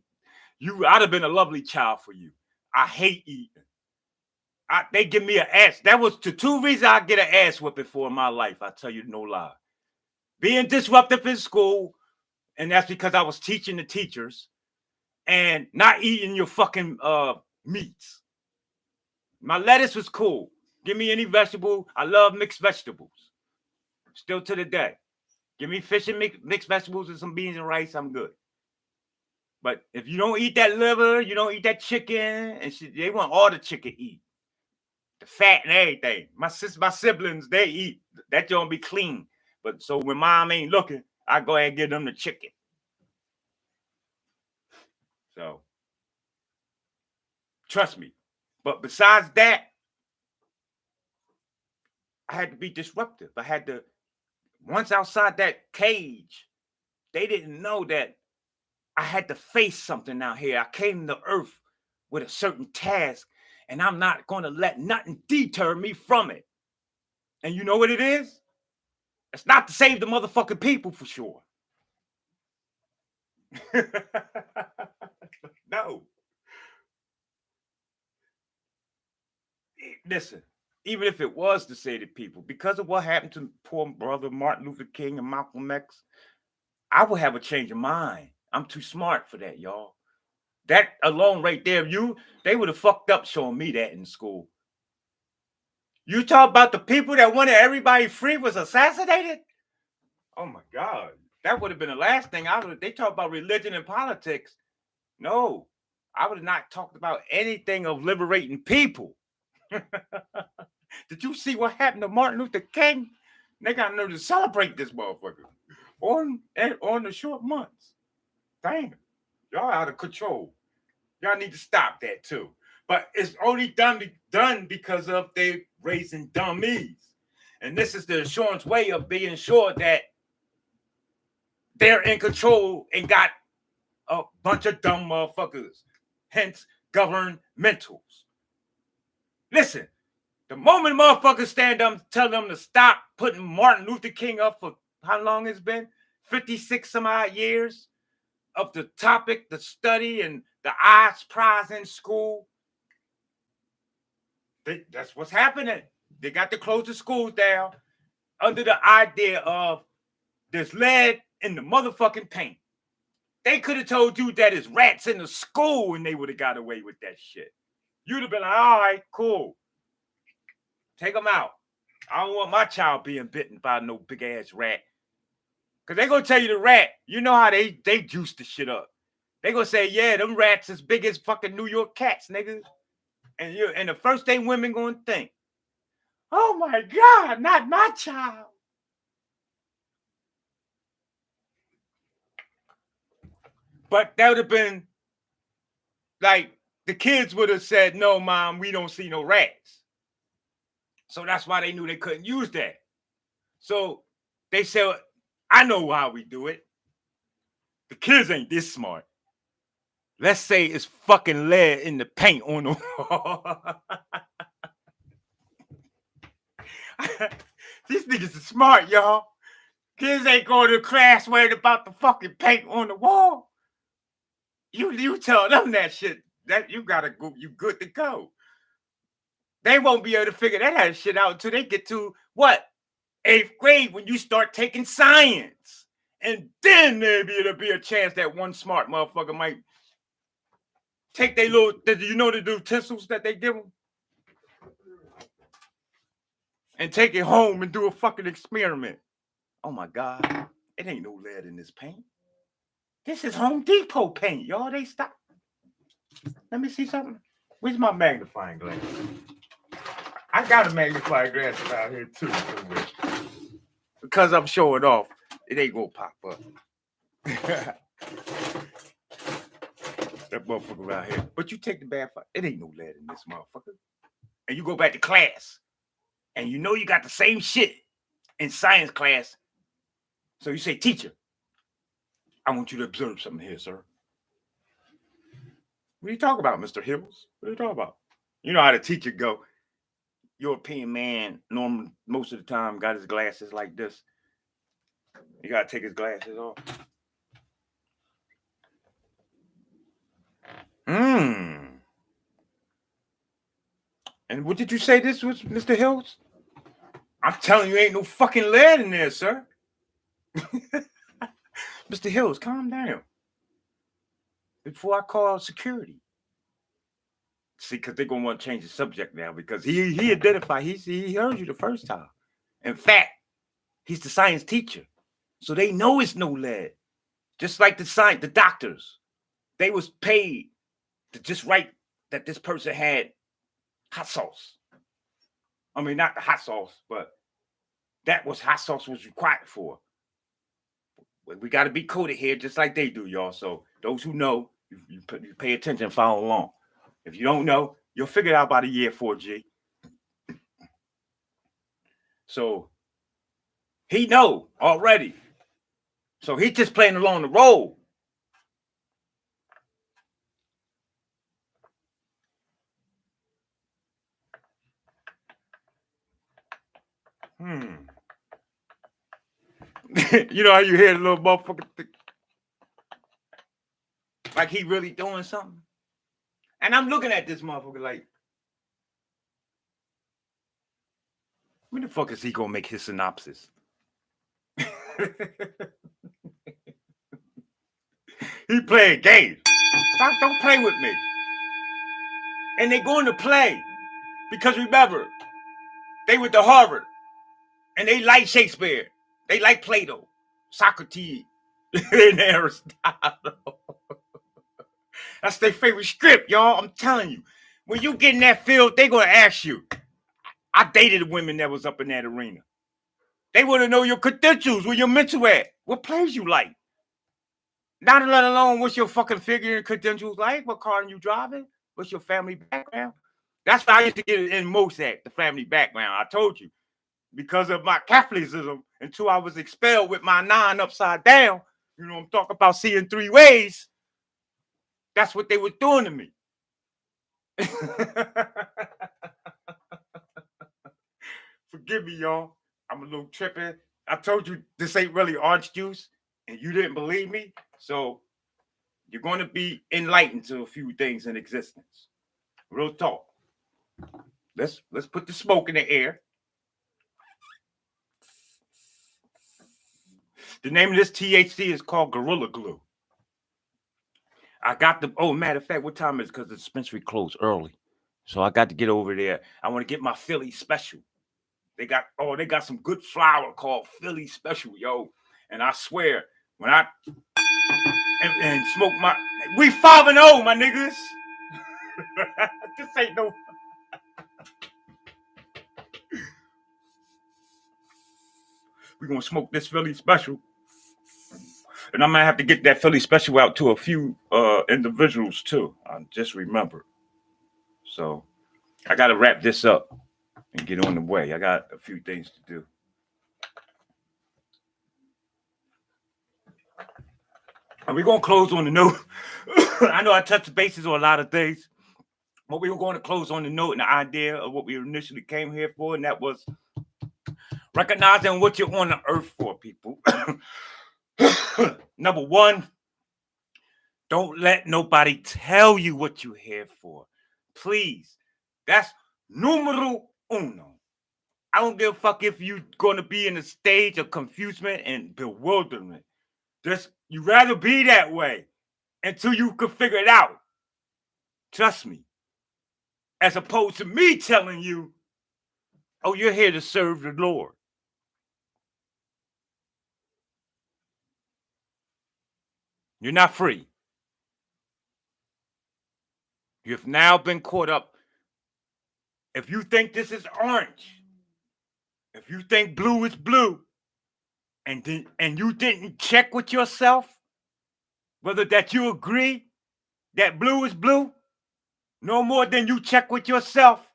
I'd have been a lovely child for you. I hate eating. They give me an ass. That was the 2 reasons I get an ass whipping for in my life. I tell you no lie. Being disruptive in school, and that's because I was teaching the teachers, and not eating your fucking meats. My lettuce was cool. Give me any vegetable. I love mixed vegetables. Still to the day. Give me fish and mixed vegetables and some beans and rice. I'm good. But if you don't eat that liver, you don't eat that chicken, and shit, they want all the chicken eat. The fat and everything. My siblings, they eat. That don't be clean. But so when mom ain't looking, I go ahead and give them the chicken. So trust me. But besides that, I had to be disruptive. I had to, once outside that cage, they didn't know that I had to face something out here. I came to earth with a certain task, and I'm not going to let nothing deter me from it. And you know what it is? It's not to save the motherfucking people for sure. No. Listen, even if it was to save the people, because of what happened to poor brother Martin Luther King and Malcolm X, I would have a change of mind. I'm too smart for that, y'all. That alone right there, they would have fucked up showing me that in school. You talk about the people that wanted everybody free was assassinated? Oh my God. That would have been the last thing they talk about religion and politics. No, I would have not talked about anything of liberating people. Did you see what happened to Martin Luther King? They got nerve to celebrate this motherfucker on the short months. Damn, y'all out of control. Y'all need to stop that too. But it's only done because of they raising dummies. And this is the insurance way of being sure that they're in control and got a bunch of dumb motherfuckers. Hence, governmentals. Listen, the moment motherfuckers stand up and tell them to stop putting Martin Luther King up for how long it's been? 56 some odd years of the topic, the study, and the odds prize in school. That's what's happening. They got to close the schools down under the idea of there's lead in the motherfucking paint. They could have told you that it's rats in the school and they would have got away with that shit. You'd have been like, all right, cool. Take them out. I don't want my child being bitten by no big ass rat. Because they're going to tell you the rat, you know how they juice the shit up. They're going to say, yeah, them rats as big as fucking New York cats, nigga. And the first thing women going to think, oh my God, not my child. But that would have been like the kids would have said, no, mom, we don't see no rats. So that's why they knew they couldn't use that. So they said, I know how we do it. The kids ain't this smart. Let's say it's fucking lead in the paint on the wall. These niggas are smart, y'all. Kids ain't going to class worried about the fucking paint on the wall. You tell them that shit, that you gotta go, you good to go. They won't be able to figure that shit out until they get to what? 8th grade, when you start taking science. And then maybe it'll be a chance that one smart motherfucker might take their little, you know, the utensils that they give them? And take it home and do a fucking experiment. Oh my God, it ain't no lead in this paint. This is Home Depot paint, y'all. They stop. Let me see something. Where's my magnifying glass? I got a magnifying glass out here too. Somewhere. Because I'm showing off, it ain't gonna pop up. That motherfucker out here. But you take the bad part. It ain't no lead in this motherfucker. And you go back to class. And you know you got the same shit in science class. So you say, teacher, I want you to observe something here, sir. What are you talking about, Mr. Hills? What are you talking about? You know how the teacher go. European man, normally, most of the time, got his glasses like this. You got to take his glasses off. And what did you say this was, Mr. Hills? I'm telling you, ain't no fucking lead in there, sir. Mr. Hills, calm down. Before I call security. See, because they're going to want to change the subject now because he identified, he heard you the first time. In fact, he's the science teacher. So they know it's no lead. Just like the doctors. They was paid to just write that this person had hot sauce. I mean, not the hot sauce, but that was hot sauce was required for. We got to be coded here just like they do, y'all. So those who know, you pay attention and follow along. If you don't know, you'll figure it out by the year 4G. So he know already. So he just playing along the role. You know how you hear the little motherfucker like he really doing something? And I'm looking at this motherfucker like, when the fuck is he gonna make his synopsis? He playing games. Stop, don't play with me. And they're going to play. Because remember, they went to Harvard. And they like Shakespeare. They like Plato, Socrates, and Aristotle. That's their favorite script, y'all. I'm telling you. When you get in that field, they're going to ask you. I dated women that was up in that arena. They want to know your credentials, where your mental at, what plays you like. Not let alone what's your fucking figure and credentials like, what car are you driving, what's your family background. That's what I used to get in most at, the family background. I told you. Because of my Catholicism, until I was expelled with my 9 upside down, you know, I'm talking about seeing 3 ways. That's what they were doing to me. Forgive me, y'all. I'm a little tripping. I told you this ain't really orange juice, and you didn't believe me. So you're going to be enlightened to a few things in existence. Real talk. Let's put the smoke in the air. The name of this THC is called Gorilla Glue. I got the, matter of fact, what time is it? Because the dispensary closed early. So I got to get over there. I want to get my Philly special. They got some good flour called Philly special, yo. And I swear, when I and smoke my, we 5-0, my niggas. This ain't no. We're going to smoke this Philly special. And I'm going to have to get that Philly special out to a few individuals, too. I just remembered. So I got to wrap this up and get on the way. I got a few things to do. And we're going to close on the note. I know I touched the bases on a lot of things, but we were going to close on the note and the idea of what we initially came here for, and that was recognizing what you're on the earth for, people. Number 1, don't let nobody tell you what you're here for. Please. That's numero uno. I don't give a fuck if you're going to be in a stage of confusement and bewilderment. Just, you rather be that way until you can figure it out. Trust me. As opposed to me telling you, oh, you're here to serve the Lord. You're not free. You've now been caught up. If you think this is orange, if you think blue is blue, and you didn't check with yourself whether that you agree that blue is blue, no more than you check with yourself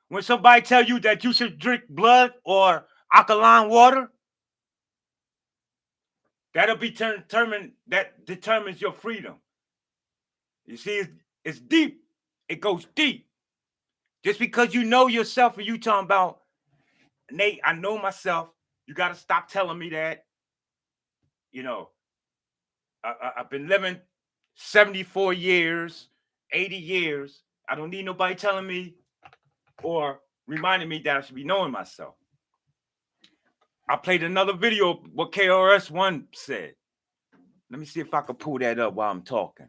when somebody tell you that you should drink blood or alkaline water, that'll be determined. That determines your freedom. You see, it's deep. It goes deep. Just because you know yourself and you talking about, Nate, I know myself. You got to stop telling me that. You know, I've been living 74 years, 80 years. I don't need nobody telling me or reminding me that I should be knowing myself. I played another video, what KRS-One said. Let me see if I can pull that up while I'm talking.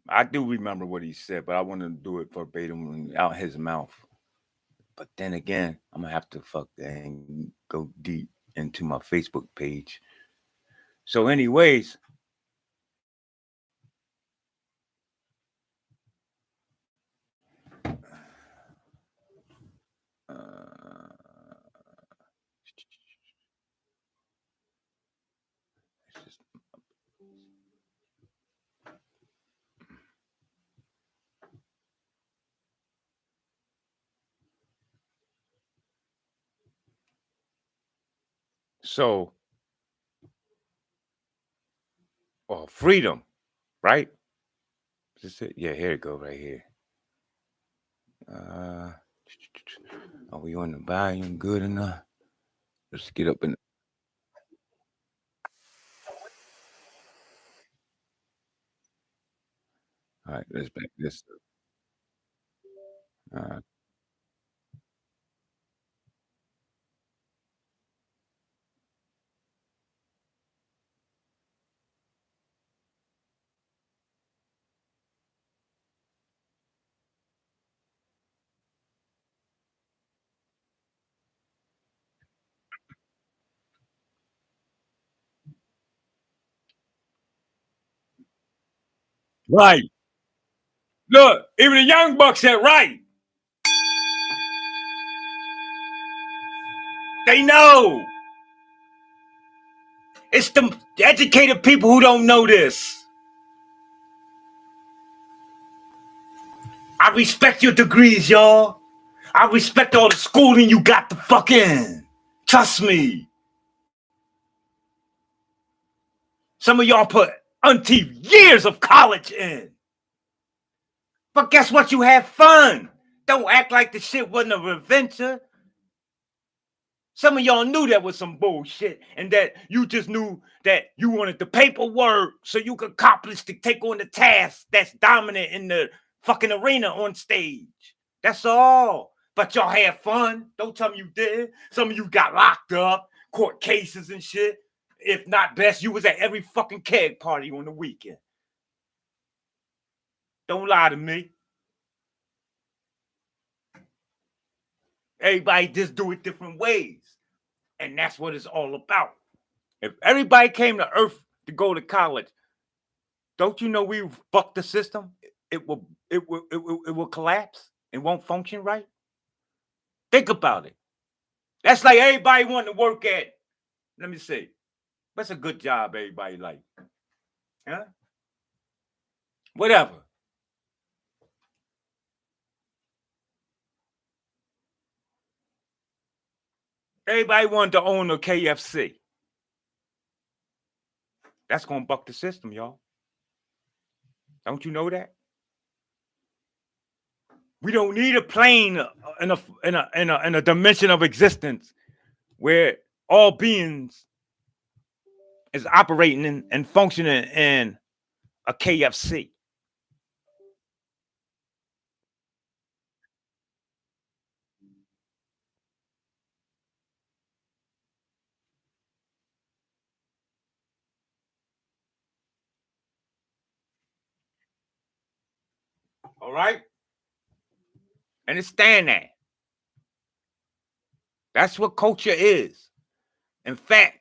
I do remember what he said, but I want to do it verbatim out his mouth. But then again, I'm going to have to go deep into my Facebook page. So anyways, So, freedom, right? Is this it? Yeah, here it go, right here. Uh, are we on the volume good enough? Let's get up in. All right, let's back this up. Right. Look, even the young bucks said right. They know. It's the educated people who don't know this. I respect your degrees, y'all. I respect all the schooling you got the fuck in. Trust me. Some of y'all put years of college in. But guess what? You had fun. Don't act like the shit wasn't an adventure. Some of y'all knew that was some bullshit and that you just knew that you wanted the paperwork so you could accomplish to take on the task that's dominant in the fucking arena on stage. That's all. But y'all had fun. Don't tell me you did. Some of you got locked up, court cases and shit. If not best, you was at every fucking keg party on the weekend. Don't lie to me. Everybody just do it different ways. And that's what it's all about. If everybody came to Earth to go to college, don't you know we fuck the system? It will collapse. It won't function right. Think about it. That's like everybody wanting to work at. Let me see. What's a good job everybody like? Huh? Whatever. Everybody wanted to own a KFC. That's gonna buck the system, y'all. Don't you know that? We don't need a plane in a dimension of existence where all beings is operating and functioning in a KFC. All right? Understand that. That's what culture is. In fact,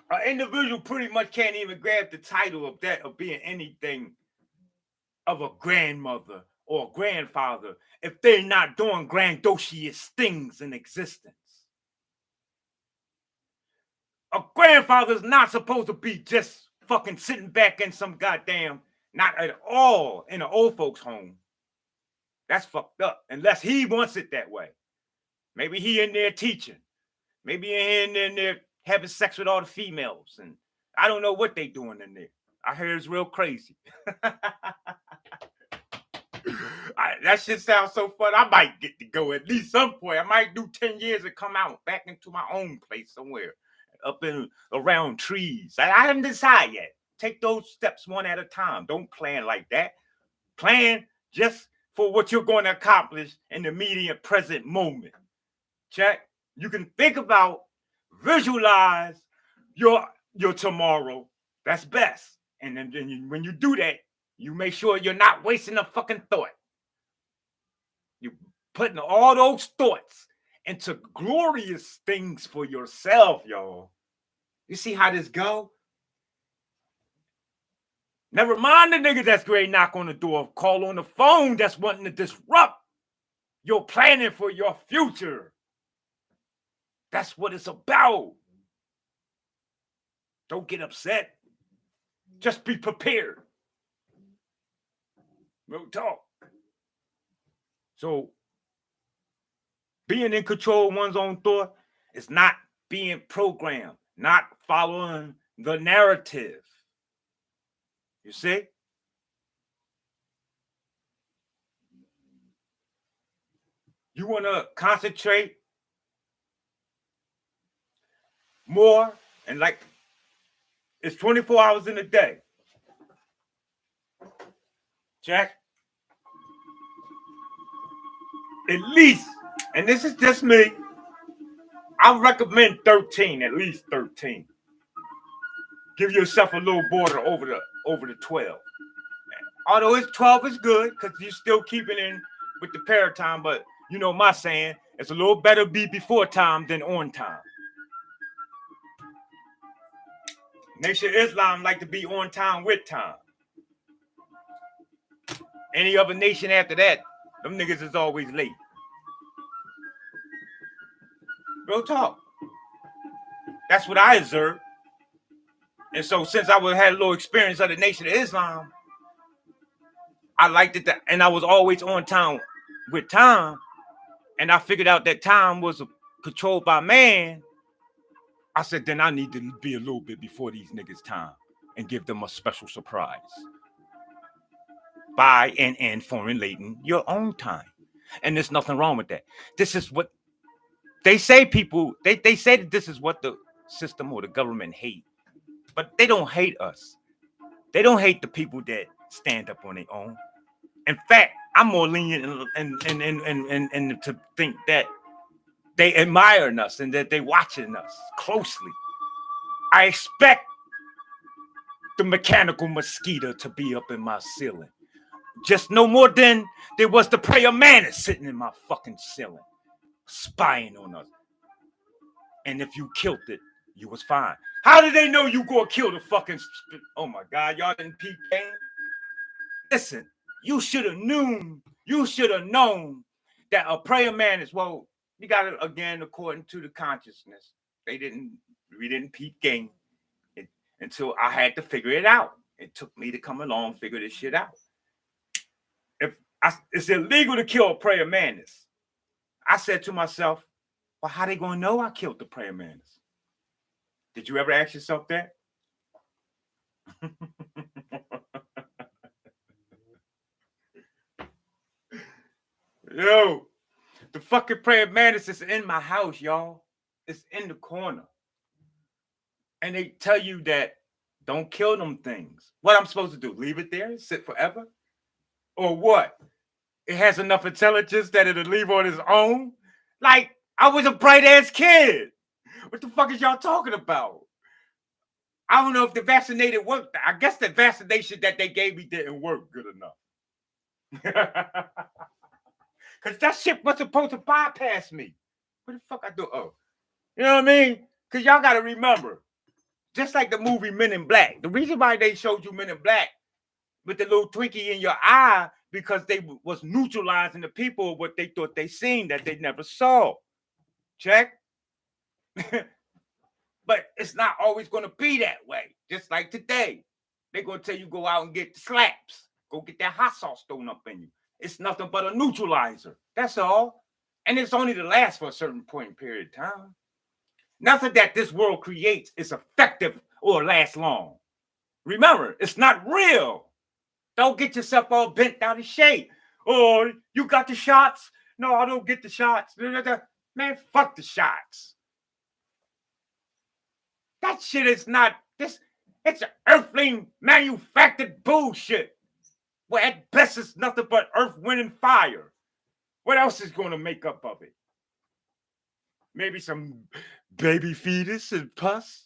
an individual pretty much can't even grab the title of that of being anything of a grandmother or a grandfather if they're not doing grandiose things in existence. A grandfather's not supposed to be just fucking sitting back in some goddamn, not at all in an old folks' home. That's fucked up. Unless he wants it that way. Maybe he in there teaching. Maybe he in there having sex with all the females. And I don't know what they doing in there. I hear it's real crazy. That shit sounds so fun. I might get to go at least some point. I might do 10 years and come out back into my own place somewhere up in around trees. I haven't decided yet. Take those steps one at a time. Don't plan like that. Plan just for what you're going to accomplish in the immediate present moment. Check. You can think about, visualize your tomorrow. That's best. And then when you do that, you make sure you're not wasting a fucking thought. You're putting all those thoughts into glorious things for yourself, y'all. You see how this go? Never mind the nigga that's great knock on the door, call on the phone that's wanting to disrupt your planning for your future. That's what it's about. Don't get upset. Just be prepared. Real talk. So, being in control of one's own thought It's not being programmed, not following the narrative. You see? You want to concentrate more, and like it's 24 hours in a day. Check. At least, and this is just me, I recommend 13, at least 13. Give yourself a little border over the 12. Although it's 12 is good because you're still keeping in with the paratime, but you know my saying, it's a little better be before time than on time. Nation of Islam like to be on time with time. Any other nation after that, them niggas is always late. Real talk. That's what I observed. And so since I had a little experience of the Nation of Islam, I liked it, and I was always on time with time. And I figured out that time was controlled by man. I said, then I need to be a little bit before these niggas' time and give them a special surprise by and formulating your own time. And there's nothing wrong with that. This is what they say. People, they say that this is what the system or the government hate. But they don't hate us. They don't hate the people that stand up on their own. In fact, I'm more lenient and to think that they admire us and that they watching us closely. I expect the mechanical mosquito to be up in my ceiling. Just no more than there was the prayer mantis sitting in my fucking ceiling, spying on us. And if you killed it, you was fine. How did they know you gonna kill the fucking... Oh my God, y'all didn't peep game? Listen, you should have known. You should have known that a prayer mantis, well, you got it again according to the consciousness. We didn't peep game until I had to figure it out. It took me to come along, figure this shit out. It's illegal to kill a prayer mantis. I said to myself, well, how they gonna know I killed the prayer mantis? Did you ever ask yourself that? Yo, the fucking prayer mantis is in my house, y'all. It's in the corner. And they tell you that don't kill them things. What I'm supposed to do? Leave it there and sit forever? Or what? It has enough intelligence that it'll leave on its own? Like, I was a bright-ass kid. What the fuck is y'all talking about? I don't know if the vaccinated worked. I guess the vaccination that they gave me didn't work good enough. Because that shit was supposed to bypass me. What the fuck I do? Oh, you know what I mean? Because y'all got to remember, just like the movie Men in Black, the reason why they showed you Men in Black with the little Twinkie in your eye, because they was neutralizing the people what they thought they seen that they never saw. Check? But it's not always going to be that way. Just like today. They're going to tell you go out and get the slaps. Go get that hot sauce thrown up in you. It's nothing but a neutralizer. That's all. And it's only to last for a certain point in period of time. Nothing that this world creates is effective or lasts long. Remember, it's not real. Don't get yourself all bent out of shape. Oh, you got the shots? No, I don't get the shots. Man, fuck the shots. That shit is not this. It's an earthling manufactured bullshit. Well, at best, it's nothing but earth, wind, and fire. What else is going to make up of it? Maybe some baby fetus and pus?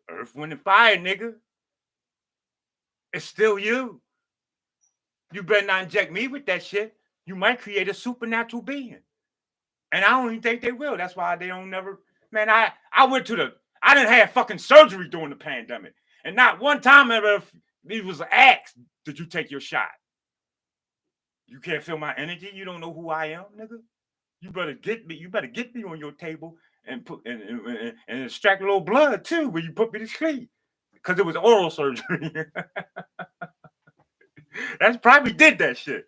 Earth, wind, and fire, nigga. It's still you. You better not inject me with that shit. You might create a supernatural being. And I don't even think they will. That's why they don't never... Man, I didn't have fucking surgery during the pandemic. And not one time ever it was asked, did you take your shot? You can't feel my energy? You don't know who I am, nigga? You better get me. You better get me on your table and put and extract a little blood too when you put me to sleep. Because it was oral surgery. That's probably did that shit.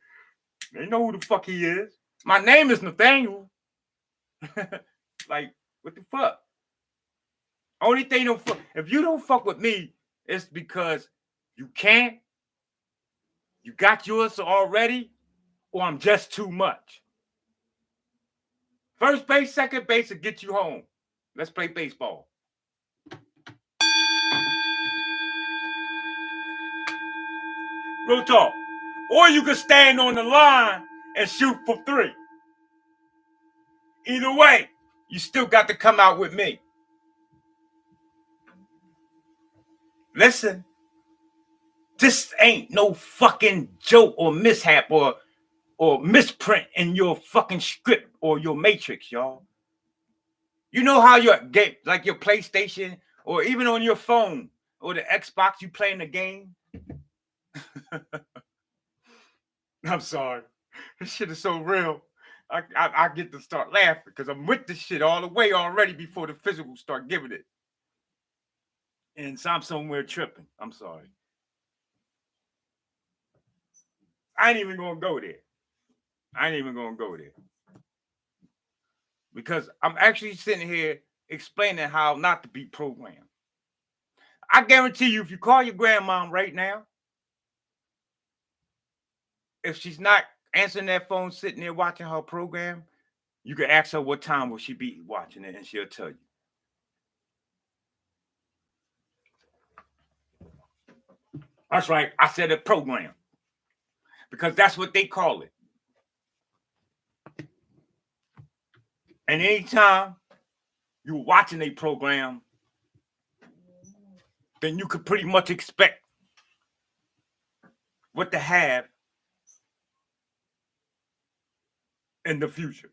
They know who the fuck he is. My name is Nathaniel. Like, what the fuck? Only thing don't fuck. If you don't fuck with me, it's because you can't, you got yours already, or I'm just too much. First base, second base will get you home. Let's play baseball. Real talk. Or you can stand on the line and shoot for 3. Either way, you still got to come out with me. Listen, this ain't no fucking joke or mishap or misprint in your fucking script or your matrix, y'all. You know how your game, like your PlayStation or even on your phone or the Xbox, you playing the game? I'm sorry. This shit is so real. I get to start laughing because I'm with this shit all the way already before the physical start giving it. And so I'm somewhere tripping. I'm sorry. I ain't even gonna go there. Because I'm actually sitting here explaining how not to be programmed. I guarantee you, if you call your grandmom right now, if she's not answering that phone, sitting there watching her program, you can ask her what time will she be watching it, and she'll tell you. That's right. I said a program because that's what they call it. And anytime you're watching a program, then you could pretty much expect what to have in the future.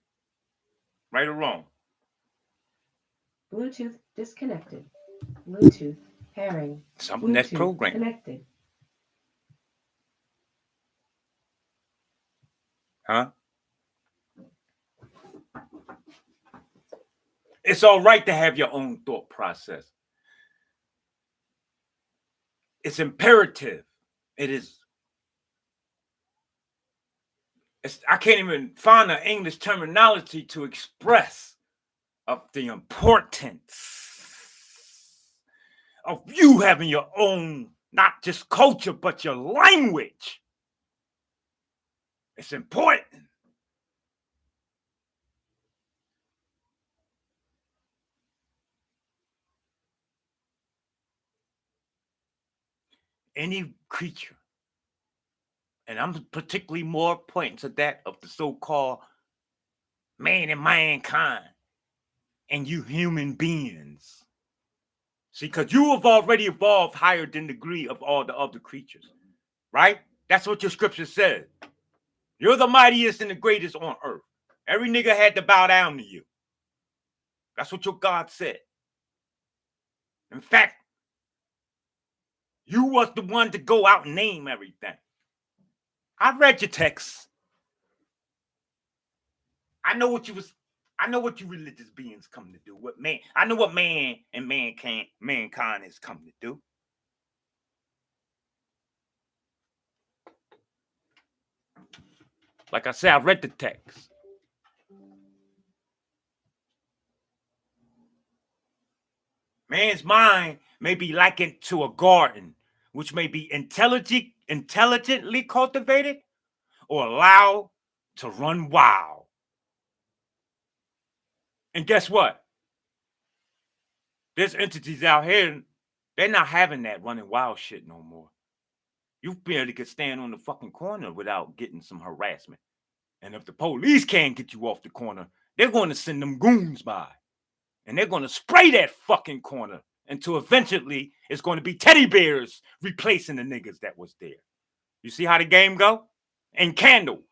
Right or wrong? Bluetooth disconnected. Bluetooth pairing. Something that's Bluetooth programmed. connected. Huh? It's all right to have your own thought process. It's imperative. It is. I can't even find an English terminology to express of the importance of you having your own, not just culture, but your language. It's important. Any creature, and I'm particularly more pointing to that of the so-called man and mankind and you human beings. See, because you have already evolved higher than the degree of all the other creatures, right? That's what your scripture says. You're the mightiest and the greatest on earth. Every nigga had to bow down to you. That's what your God said. In fact, you was the one to go out and name everything. I read your text. I know what you religious beings come to do. I know what man and mankind has come to do. Like I said, I read the text. Man's mind may be likened to a garden, which may be intelligently cultivated or allowed to run wild. And guess what? There's entities out here, they're not having that running wild shit no more. You barely could stand on the fucking corner without getting some harassment. And if the police can't get you off the corner, they're going to send them goons by. And they're going to spray that fucking corner until eventually it's going to be teddy bears replacing the niggas that was there. You see how the game go? And candles.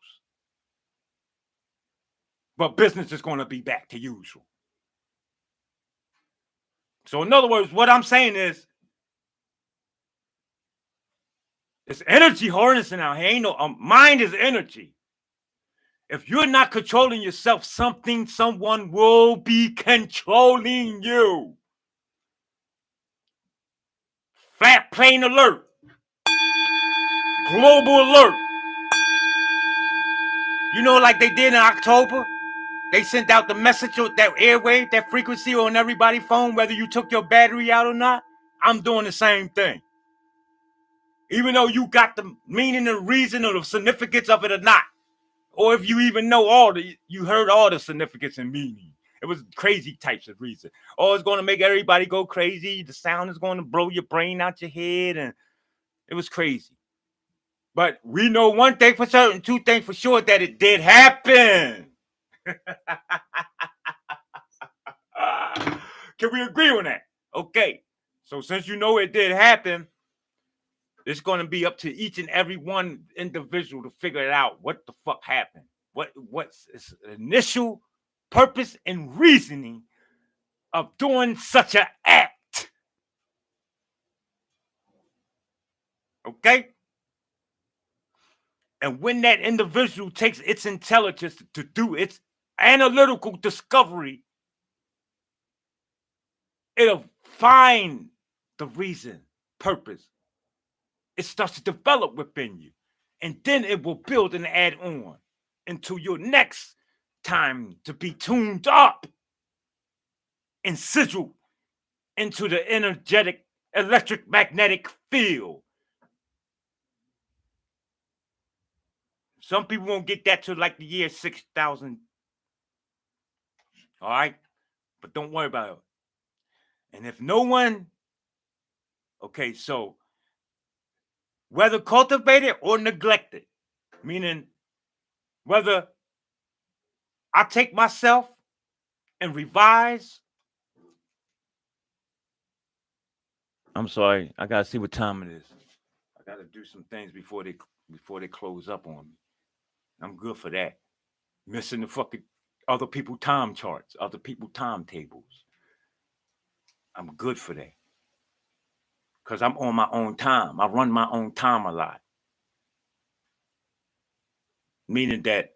But business is going to be back to usual. So in other words, what I'm saying is, it's energy harnessing out here. Ain't no mind is energy. If you're not controlling yourself, someone will be controlling you. Flat plane alert. Global alert. You know, like they did in October? They sent out the message on that airwave, that frequency on everybody's phone, whether you took your battery out or not. I'm doing the same thing. Even though you got the meaning and reason or the significance of it or not. Or if you even know you heard all the significance and meaning. It was crazy types of reason. Oh, it's going to make everybody go crazy. The sound is going to blow your brain out your head. And it was crazy. But we know one thing for certain, two things for sure, that it did happen. Can we agree on that? Okay. So since you know it did happen, it's going to be up to each and every one individual to figure it out. What the fuck happened? What's its initial purpose and reasoning of doing such an act? Okay? And when that individual takes its intelligence to do its analytical discovery, it'll find the reason, purpose. It starts to develop within you. And then it will build and add on into your next time to be tuned up and sizzled into the energetic electric magnetic field. Some people won't get that till like the year 6,000. All right? But don't worry about it. And if no one, okay, so whether cultivated or neglected, meaning whether I take myself and revise. I'm sorry, I gotta see what time it is. I gotta do some things before they close up on me. I'm good for that. Missing the fucking other people time charts, other people timetables. I'm good for that. Because I'm on my own time. I run my own time a lot. Meaning that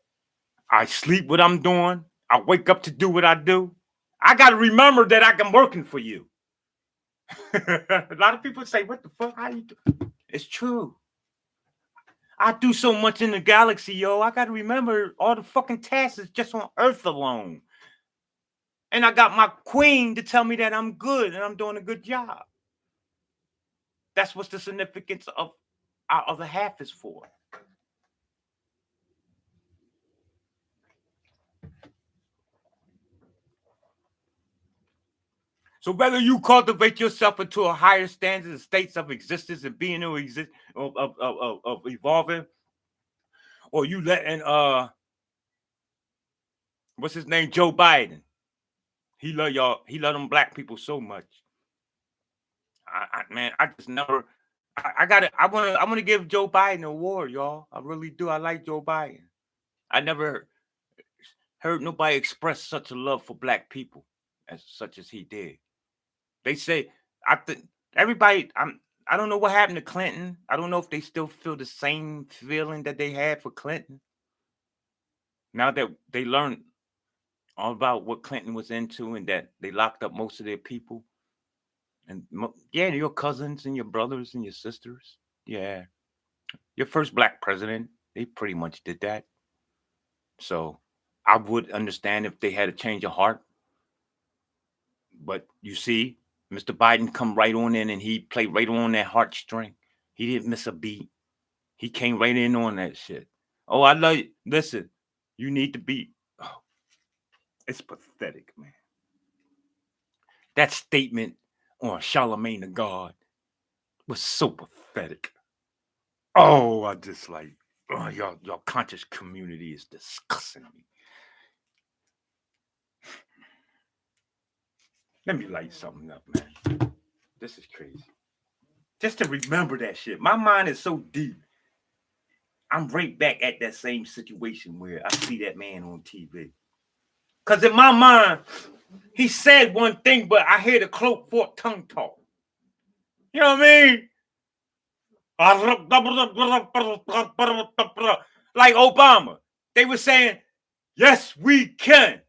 I sleep what I'm doing. I wake up to do what I do. I got to remember that I'm working for you. A lot of people say, what the fuck? How you do? It's true. I do so much in the galaxy, yo. I got to remember all the fucking tasks just on Earth alone. And I got my queen to tell me that I'm good and I'm doing a good job. That's what the significance of our other half is for. So whether you cultivate yourself into a higher standard of states of existence and being of evolving, or you letting what's his name, Joe Biden, he love y'all, he love them black people so much. Man, I just never. I want to give Joe Biden an award, y'all. I really do. I like Joe Biden. I never heard nobody express such a love for black people as he did. They say, I think everybody, I don't know what happened to Clinton. I don't know if they still feel the same feeling that they had for Clinton. Now that they learned all about what Clinton was into and that they locked up most of their people. And yeah, your cousins and your brothers and your sisters. Yeah. Your first black president, they pretty much did that. So I would understand if they had a change of heart. But you see, Mr. Biden come right on in and he played right on that heartstring. He didn't miss a beat. He came right in on that shit. Oh, I love you. Listen, you need to be. Oh, it's pathetic, man. That statement on Charlemagne the God was so pathetic. Oh, I just like, oh, your conscious community is disgusting me. Let me light something up, man. This is crazy. Just to remember that shit. My mind is so deep. I'm right back at that same situation where I see that man on TV. Because in my mind, he said one thing, but I hear the cloak fork tongue talk. You know what I mean? Like Obama. They were saying, yes, we can.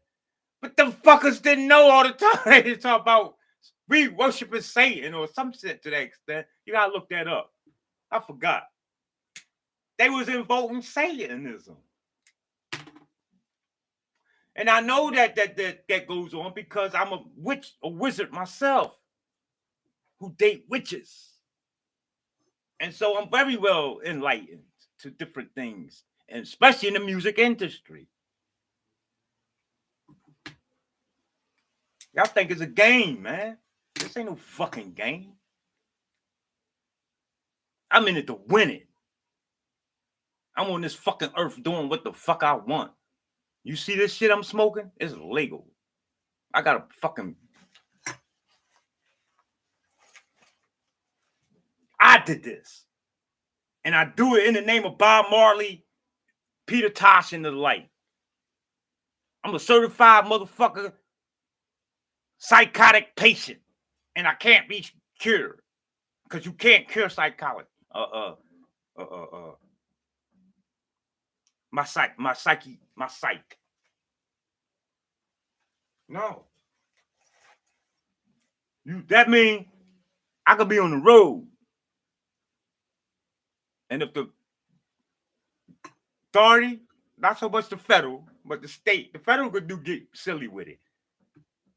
But the fuckers didn't know all the time. They talk about we worshiping Satan or some shit to that extent. You gotta look that up. I forgot. They was invoking Satanism. And I know that goes on because I'm a wizard myself who date witches. And so I'm very well enlightened to different things, and especially in the music industry. Y'all think it's a game, man. This ain't no fucking game. I'm in it to win it. I'm on this fucking earth doing what the fuck I want. You see this shit I'm smoking? It's legal. I got a fucking... I did this. And I do it in the name of Bob Marley, Peter Tosh, and the like. I'm a certified motherfucker, psychotic patient. And I can't be cured. Because you can't cure psychology. My psyche. No. That means I could be on the road. And if the authority, not so much the federal, but the state, the federal could get silly with it.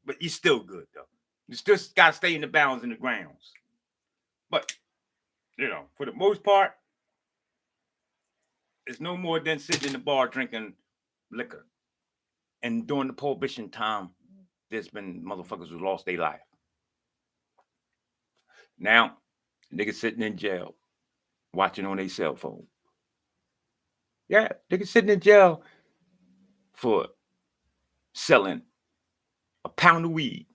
But you're still good, though. You still got to stay in the bounds and the grounds. But, for the most part, it's no more than sitting in the bar drinking liquor. And during the prohibition time, there's been motherfuckers who lost their life. Now, niggas sitting in jail, watching on their cell phone. Yeah, niggas sitting in jail for selling a pound of weed.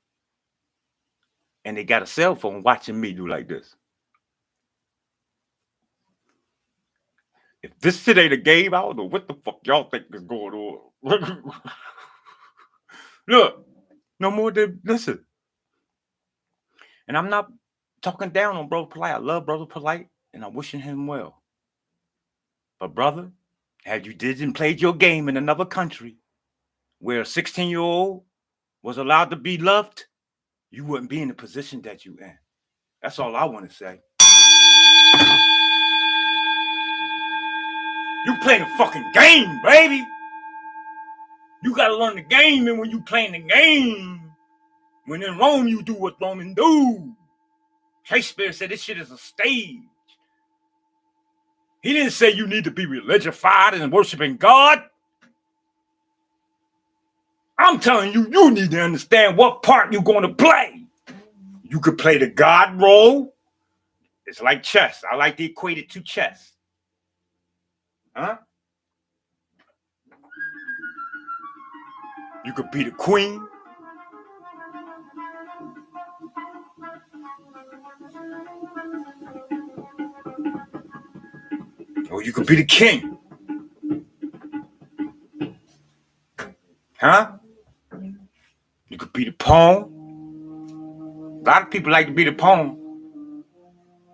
And they got a cell phone watching me do like this. If this shit ain't a game, I don't know what the fuck y'all think is going on. Look, no more than, listen. And I'm not talking down on Brother Polight. I love Brother Polight, and I'm wishing him well. But brother, had you didn't played your game in another country where a 16-year-old was allowed to be loved, you wouldn't be in the position that you in. That's all I want to say. You playing a fucking game, baby. You got to learn the game, and when you playing the game, when in Rome, you do what Romans do. Shakespeare said this shit is a stage. He didn't say you need to be religified and worshiping God. I'm telling you, you need to understand what part you're going to play. You could play the God role. It's like chess. I like to equate it to chess. Huh? You could be the queen. Or you could be the king. Huh? You could be the pawn. A lot of people like to be the pawn.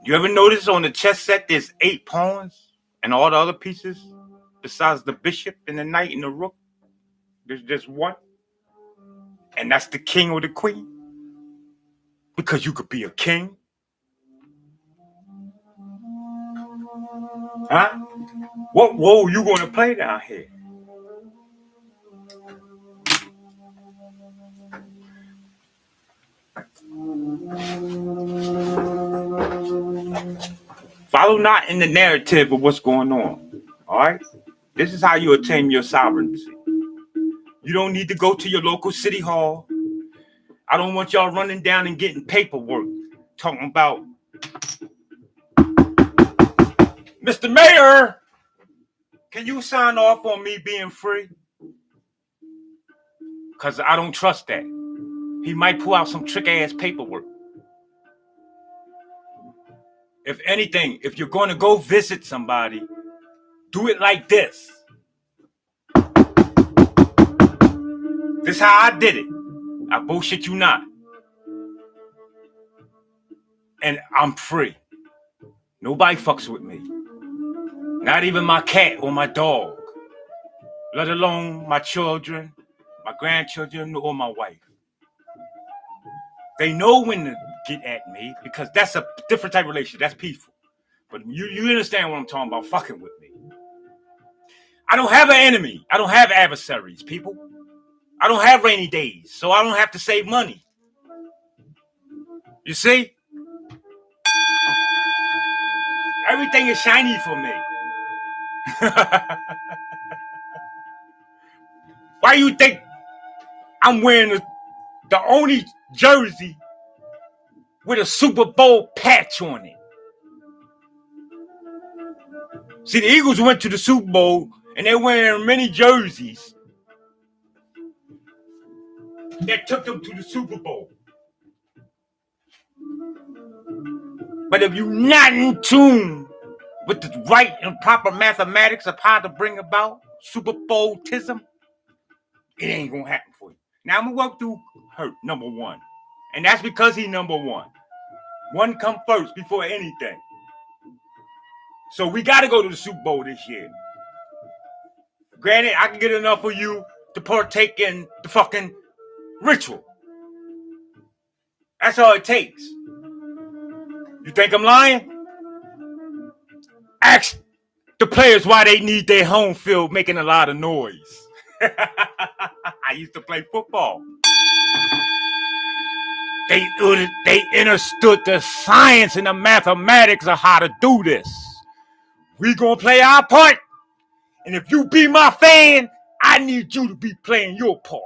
You ever notice on the chess set there's 8 pawns? And all the other pieces, besides the bishop and the knight and the rook, there's just one. And that's the king or the queen. Because you could be a king. Huh? What role you going to play down here? Follow not in the narrative of what's going on. All right? This is how you attain your sovereignty. You don't need to go to your local city hall. I don't want y'all running down and getting paperwork talking about, Mr. Mayor, can you sign off on me being free? Because I don't trust that. He might pull out some trick-ass paperwork. If anything, if you're going to go visit somebody, do it like this. This is how I did it. I bullshit you not. And I'm free. Nobody fucks with me. Not even my cat or my dog. Let alone my children, my grandchildren, or my wife. They know when to get at me because that's a different type of relationship. That's peaceful. But you understand what I'm talking about, fucking with me. I don't have an enemy. I don't have adversaries, people. I don't have rainy days, so I don't have to save money. You see? Everything is shiny for me. Why you think I'm wearing the only jersey with a Super Bowl patch on it? See, the Eagles went to the Super Bowl and they're wearing many jerseys that took them to the Super Bowl. But if you're not in tune with the right and proper mathematics of how to bring about Super Bowlism, it ain't gonna happen for you. Now I'm gonna work through Hurt, number one. And that's because he's number one. One come first before anything. So we gotta go to the Super Bowl this year. Granted, I can get enough of you to partake in the fucking ritual. That's all it takes. You think I'm lying? Ask the players why they need their home field making a lot of noise. I used to play football. They understood the science and the mathematics of how to do this. We gonna play our part, and if you be my fan, I need you to be playing your part.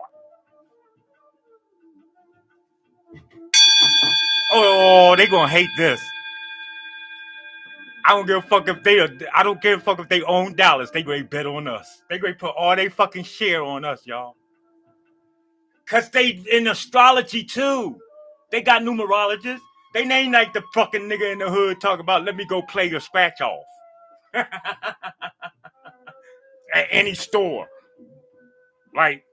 Oh, they gonna hate this. I don't give a fuck if they own Dallas. They gonna bet on us. They gonna put all they fucking share on us, y'all. Cause they in astrology too. They got numerologists. They ain't like the fucking nigga in the hood talk about let me go play your scratch off. At any store. Like,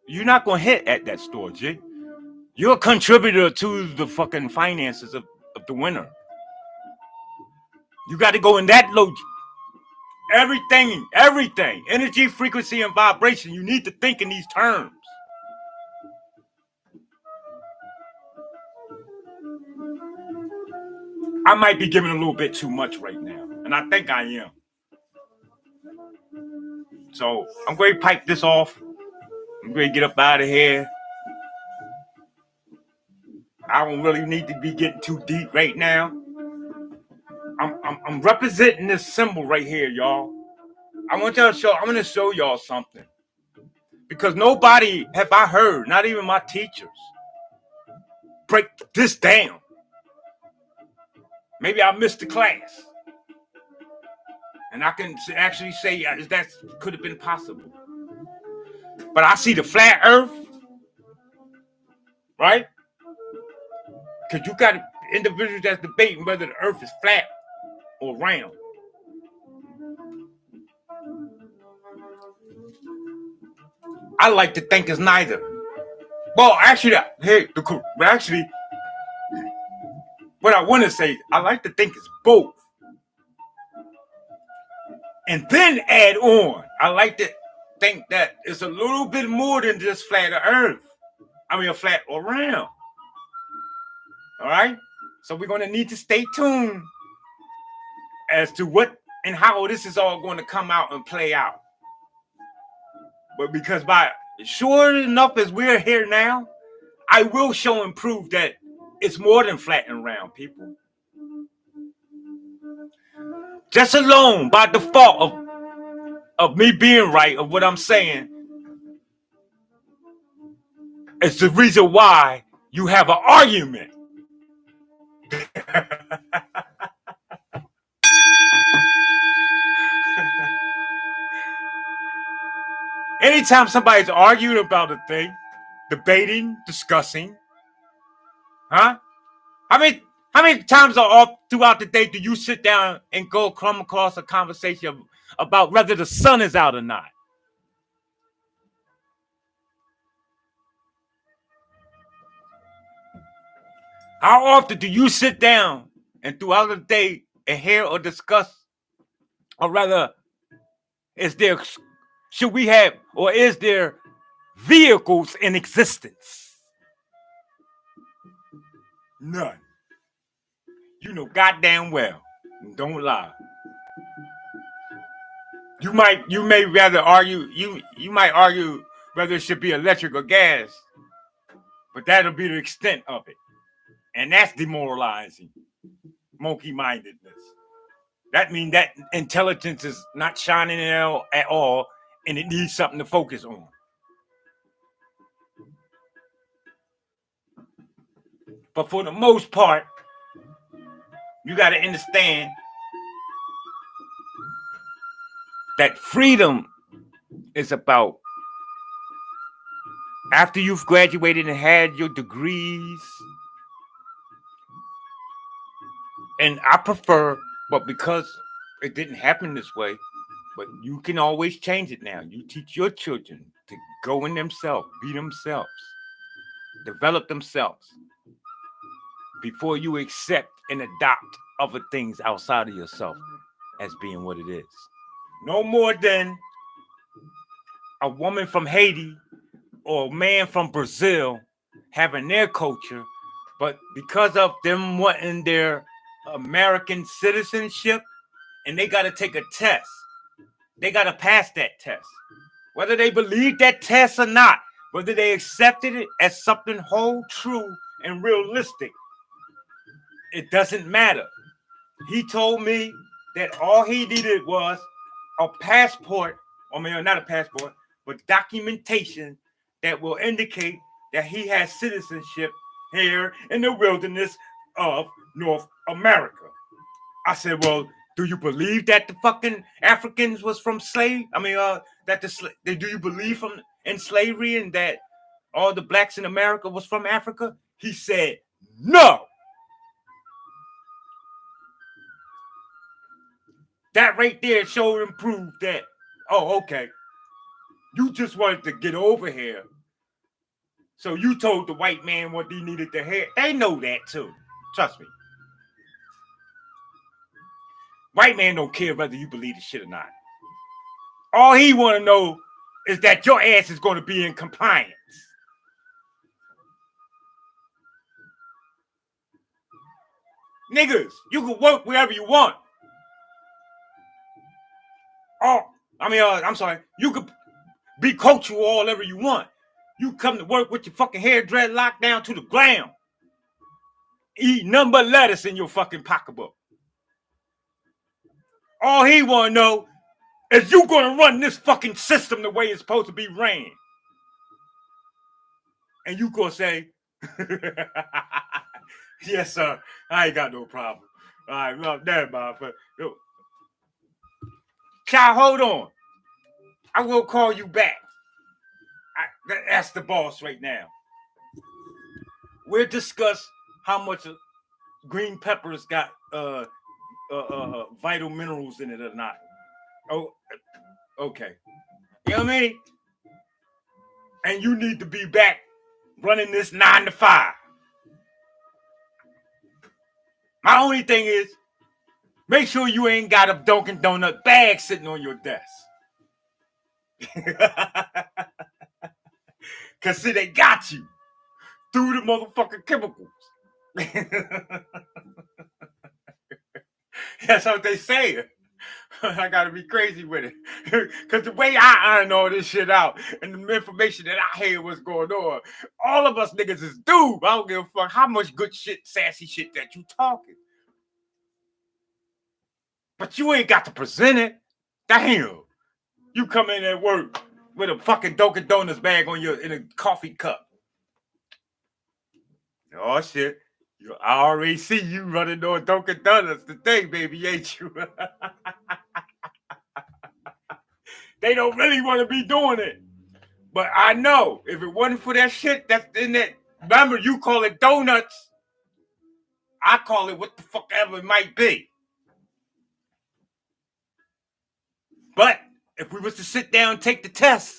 you're not gonna hit at that store, G. You're a contributor to the fucking finances of the winner. You got to go in that low. Everything. Energy, frequency, and vibration. You need to think in these terms. I might be giving a little bit too much right now. And I think I am. So I'm going to pipe this off. I'm going to get up out of here. I don't really need to be getting too deep right now. I'm representing this symbol right here, y'all. I'm going to show y'all something. Because nobody have I heard, not even my teachers, break this down. Maybe I missed the class. And I can actually say that could have been possible. But I see the flat earth, right? Because you got individuals that's debating whether the earth is flat or round. I like to think it's neither. Well, actually, what I want to say, I like to think it's both. And then add on, I like to think that it's a little bit more than just flat earth. I mean, a flat or round. All right? So we're going to need to stay tuned as to what and how this is all going to come out and play out. But because by sure enough as we're here now, I will show and prove that it's more than flat and round, people. Just alone by default of me being right, of what I'm saying, it's the reason why you have an argument. Anytime somebody's arguing about a thing, debating, discussing, huh? How many times all throughout the day do you sit down and come across a conversation about whether the sun is out or not? How often do you sit down and throughout the day and hear or discuss, or rather, is there vehicles in existence? None. You know goddamn well. Don't lie. You may rather argue. You might argue whether it should be electric or gas. But that'll be the extent of it. And that's demoralizing. Monkey-mindedness. That means that intelligence is not shining out at all, and it needs something to focus on. But for the most part, you got to understand that freedom is about after you've graduated and had your degrees. And I prefer, but because it didn't happen this way, but you can always change it now. You teach your children to go in themselves, be themselves, develop themselves before you accept and adopt other things outside of yourself as being what it is. No more than a woman from Haiti or a man from Brazil having their culture, but because of them wanting their American citizenship, and they got to take a test. They got to pass that test. Whether they believe that test or not, whether they accepted it as something whole, true, and realistic, it doesn't matter. He told me that all he needed was a passport, I mean, not a passport, but documentation that will indicate that he has citizenship here in the wilderness of North America. I said, well, do you believe that the fucking Africans was from slave? I mean, do you believe in slavery and that all the blacks in America was from Africa? He said, no. That right there showed and proved that, oh, okay. You just wanted to get over here. So you told the white man what he needed to hear. They know that too. Trust me. White man don't care whether you believe the shit or not. All he want to know is that your ass is going to be in compliance. Niggas, you can work wherever you want. Oh, I'm sorry. You could be cultural all ever you want. You come to work with your fucking hair dreadlocked down to the ground. Eat nothing but lettuce in your fucking pocketbook. All he want to know is you going to run this fucking system the way it's supposed to be ran. And you going to say, yes, sir, I ain't got no problem. All right, well, never mind. Child, hold on. I will call you back. That's the boss right now. We'll discuss how much green peppers got vital minerals in it or not. Oh, okay. You know what I mean? And you need to be back running this 9 to 5. My only thing is, make sure you ain't got a Dunkin' Donut bag sitting on your desk. Because see, they got you through the motherfucking chemicals. That's what they say. I gotta be crazy with it. Because the way I iron all this shit out and the information that I hear what's going on, all of us niggas is doomed. I don't give a fuck how much good shit, sassy shit that you talking. But you ain't got to present it. Damn. You come in at work with a fucking Dunkin' Donuts bag on in a coffee cup. Oh shit. I already see you running on Dunkin' Donuts today, baby, ain't you? They don't really want to be doing it. But I know if it wasn't for that shit that's in that, remember, you call it donuts. I call it what the fuck ever it might be. But if we was to sit down and take the test,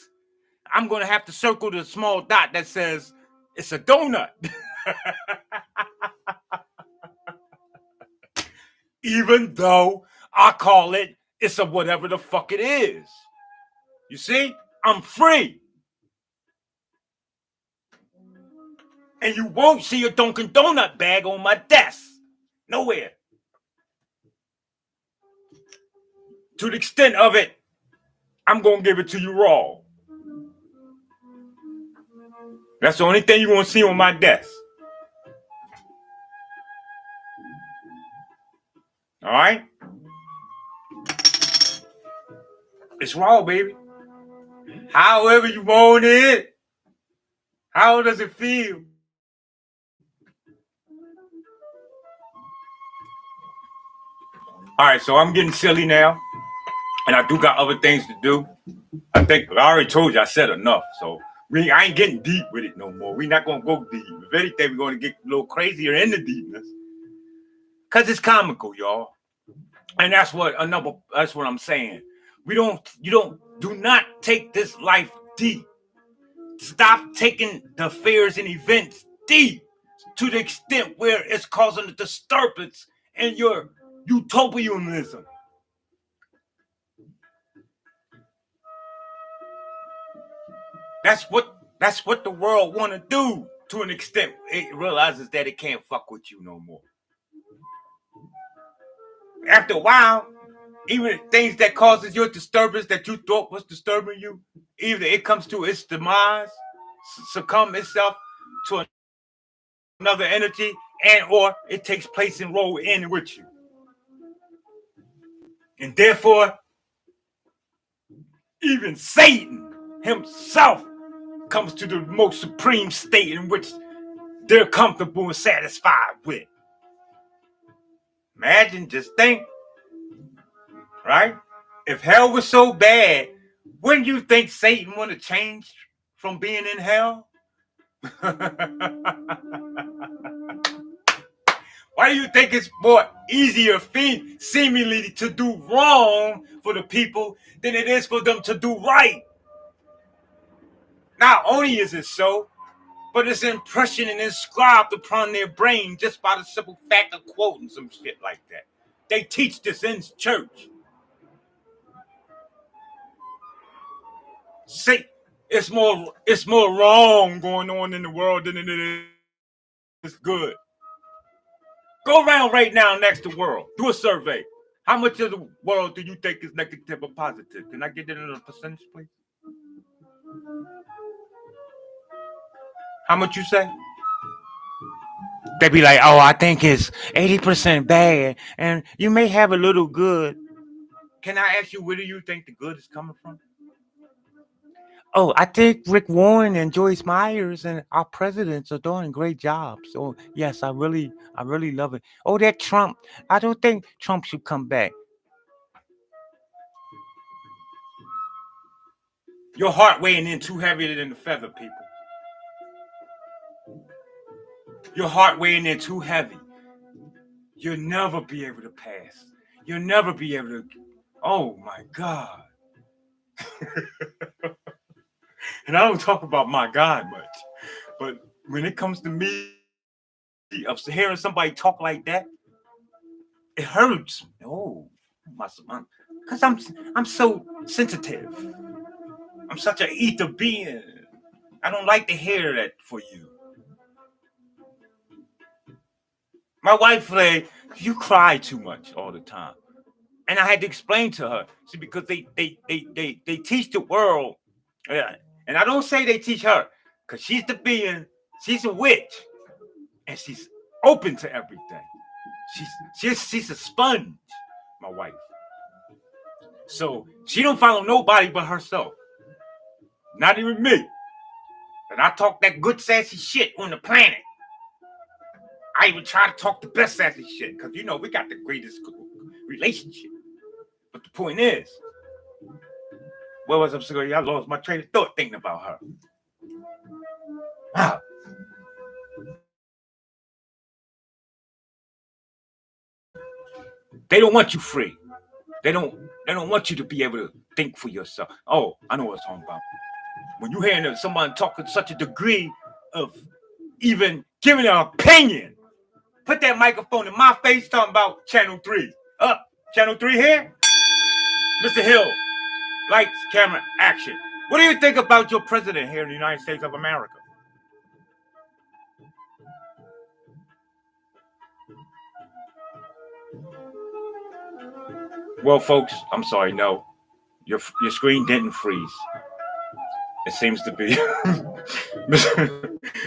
I'm going to have to circle the small dot that says it's a donut. Even though I call it's a whatever the fuck it is. You see? I'm free. And you won't see a Dunkin' Donut bag on my desk. Nowhere. To the extent of it, I'm going to give it to you raw. That's the only thing you're going to see on my desk. All right? It's raw, baby. However you want it. How does it feel? All right, so I'm getting silly now. And I do got other things to do. I think I already told you I said enough. So I ain't getting deep with it no more. We're not going to go deep. If anything, we're going to get a little crazier in the deepness. Because it's comical, y'all. And that's what I'm saying. Do not take this life deep. Stop taking the fears and events deep to the extent where it's causing a disturbance in your utopianism. That's what the world want to do to an extent. It realizes that it can't fuck with you no more. After a while, even things that causes your disturbance that you thought was disturbing you, either it comes to its demise, succumb itself to another energy, and or it takes place and roll in with you. And therefore, even Satan himself comes to the most supreme state in which they're comfortable and satisfied with. Imagine, just think, right? If hell was so bad, wouldn't you think Satan want to change from being in hell? Why do you think it's more easier seemingly to do wrong for the people than it is for them to do right? Not only is it so, but it's impression and inscribed upon their brain just by the simple fact of quoting some shit like that. They teach this in church. See, it's more wrong going on in the world than it is good. Go around right now next to the world. Do a survey. How much of the world do you think is negative or positive? Can I get it in a percentage, please? How much you say? They be like, oh, I think it's 80% bad, and you may have a little good. Can I ask you, where do you think the good is coming from? Oh, I think Rick Warren and Joyce Myers and our presidents are doing great jobs. So yes, I really love it. Oh, that Trump, I don't think Trump should come back. Your heart weighing in too heavy than the feather, people. Your heart weighing in too heavy. You'll never be able to pass. You'll never be able to. Oh my God. And I don't talk about my God much, but when it comes to me, of hearing somebody talk like that, it hurts. Oh, because I'm so sensitive. I'm such an ether being. I don't like to hear that for you. My wife said, you cry too much all the time. And I had to explain to her, see, because they teach the world, and I don't say they teach her, because she's the being, she's a witch, and she's open to everything. She's a sponge, my wife. So she don't follow nobody but herself. Not even me. And I talk that good sassy shit on the planet. I even try to talk the best sassy shit, because we got the greatest relationship. But the point is, where was I saying? I lost my train of thought thinking about her. Wow. They don't want you free. They don't want you to be able to think for yourself. Oh, I know what I'm talking about. When you hear someone talk to such a degree of even giving an opinion, put that microphone in my face talking about Channel 3. Up, Channel 3 here? Mr. Hill, lights, camera, action. What do you think about your president here in the United States of America? Well, folks, I'm sorry, no. Your screen didn't freeze. It seems to be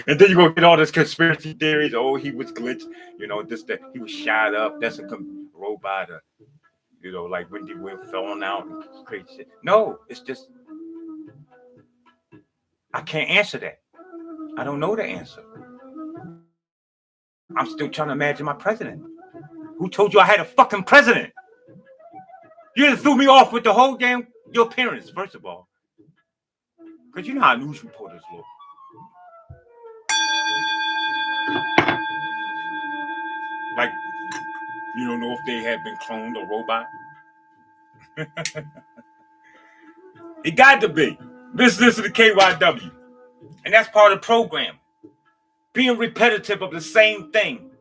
And then you go get all this conspiracy theories. Oh, he was glitched. You know, this that he was shot up. That's a robot. You know, like Wendy Will falling out and crazy shit. No, it's just I can't answer that. I don't know the answer. I'm still trying to imagine my president. Who told you I had a fucking president? You just threw me off with the whole damn your appearance, first of all. Because you know how news reporters look. Like, you don't know if they have been cloned or robot. It got to be. Listen to the KYW. And that's part of the program. Being repetitive of the same thing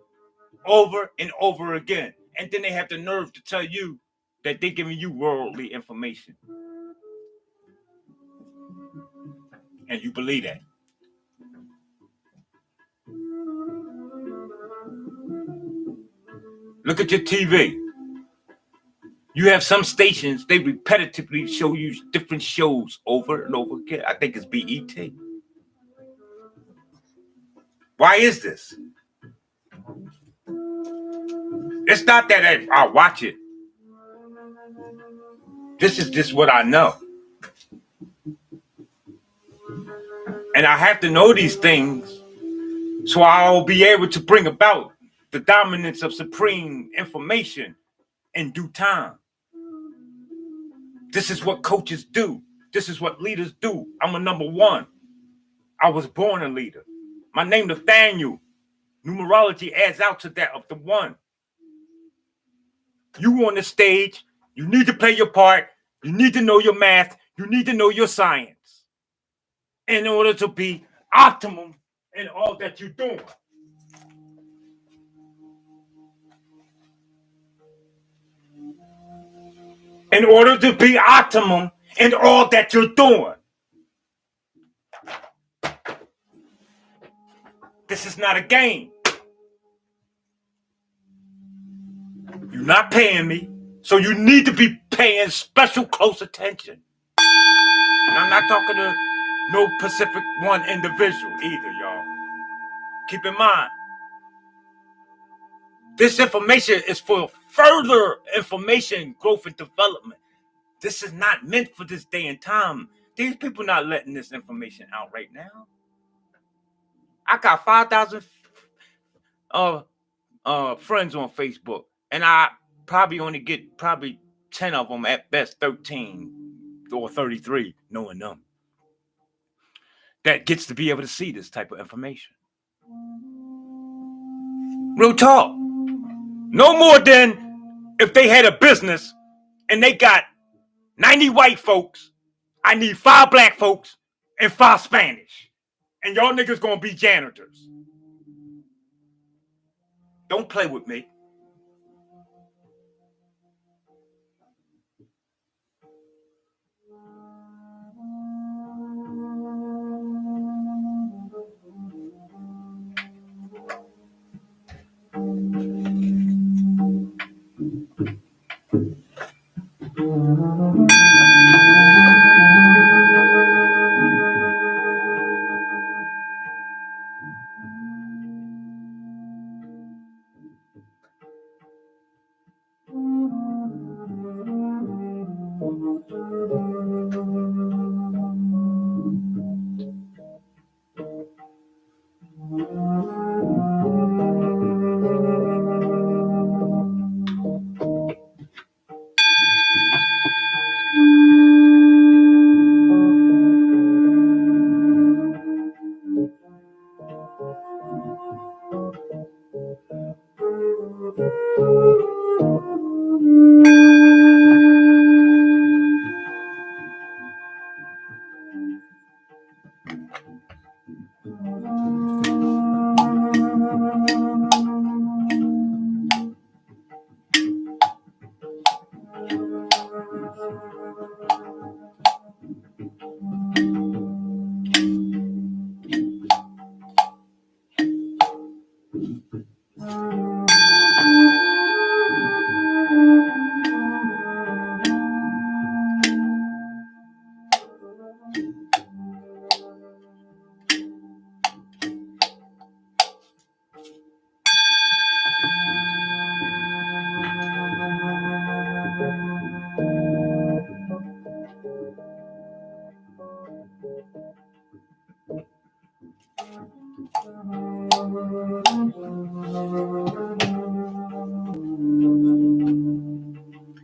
over and over again. And then they have the nerve to tell you that they're giving you worldly information. And you believe that. Look at your TV. You have some stations, they repetitively show you different shows over and over again. I think it's BET. Why is this? It's not that I watch it. This is just what I know. And I have to know these things so I'll be able to bring about the dominance of supreme information in due time. This is what coaches do. This is what leaders do. I'm a number one. I was born a leader. My name Nathaniel. Numerology adds out to that of the one. You on the stage, you need to play your part. You need to know your math. You need to know your science in order to be optimum in all that you're doing. In order to be optimum in all that you're doing. This is not a game. You're not paying me, so you need to be paying special close attention. And I'm not talking to no Pacific One individual either, y'all. Keep in mind, this information is for further information, growth, and development. This is not meant for this day and time. These people not letting this information out right now. I got 5,000 friends on Facebook, and I probably only get 10 of them at best, 13 or 33, knowing them. That gets to be able to see this type of information. Real talk. No more than if they had a business and they got 90 white folks, I need 5 black folks and 5 Spanish. And y'all niggas gonna be janitors. Don't play with me.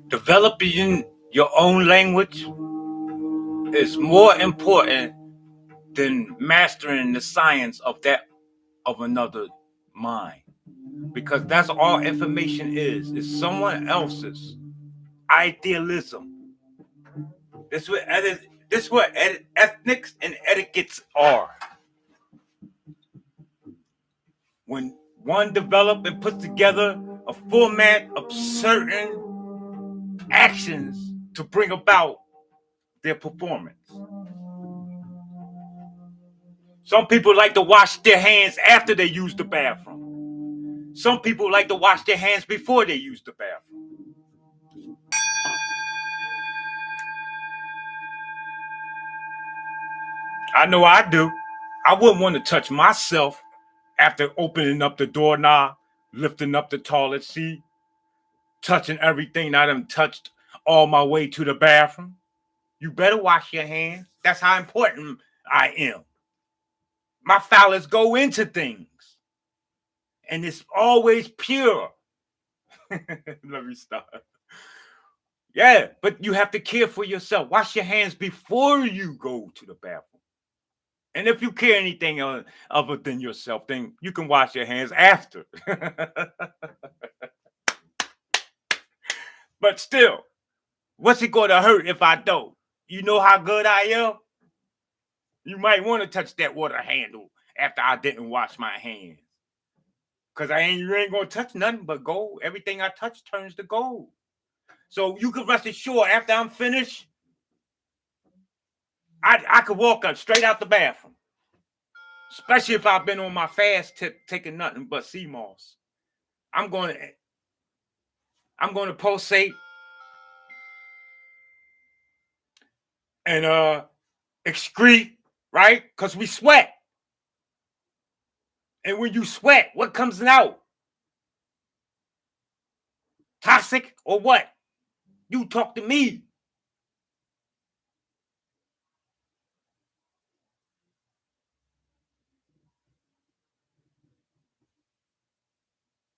Developing your own language is more important than mastering the science of another mind, because that's all information is someone else's idealism. This is what ethnics and etiquettes are. When one develops and puts together a format of certain actions to bring about their performance. Some people like to wash their hands after they use the bathroom. Some people like to wash their hands before they use the bathroom. I know I do. I wouldn't want to touch myself after opening up the doorknob, lifting up the toilet seat, touching everything I done touched all my way to the bathroom. You better wash your hands. That's how important I am. My phallus go into things. And it's always pure. Let me stop. Yeah, but you have to care for yourself. Wash your hands before you go to the bathroom. And if you care anything other than yourself, then you can wash your hands after. But still, what's it going to hurt if I don't? You know how good I am? You might want to touch that water handle after I didn't wash my hands. Because you ain't going to touch nothing but gold. Everything I touch turns to gold. So you can rest assured after I'm finished, I could walk up straight out the bathroom. Especially if I've been on my fast tip taking nothing but sea moss. I'm going to pulsate and excrete, right? Because we sweat. And when you sweat, what comes out? Toxic or what? You talk to me.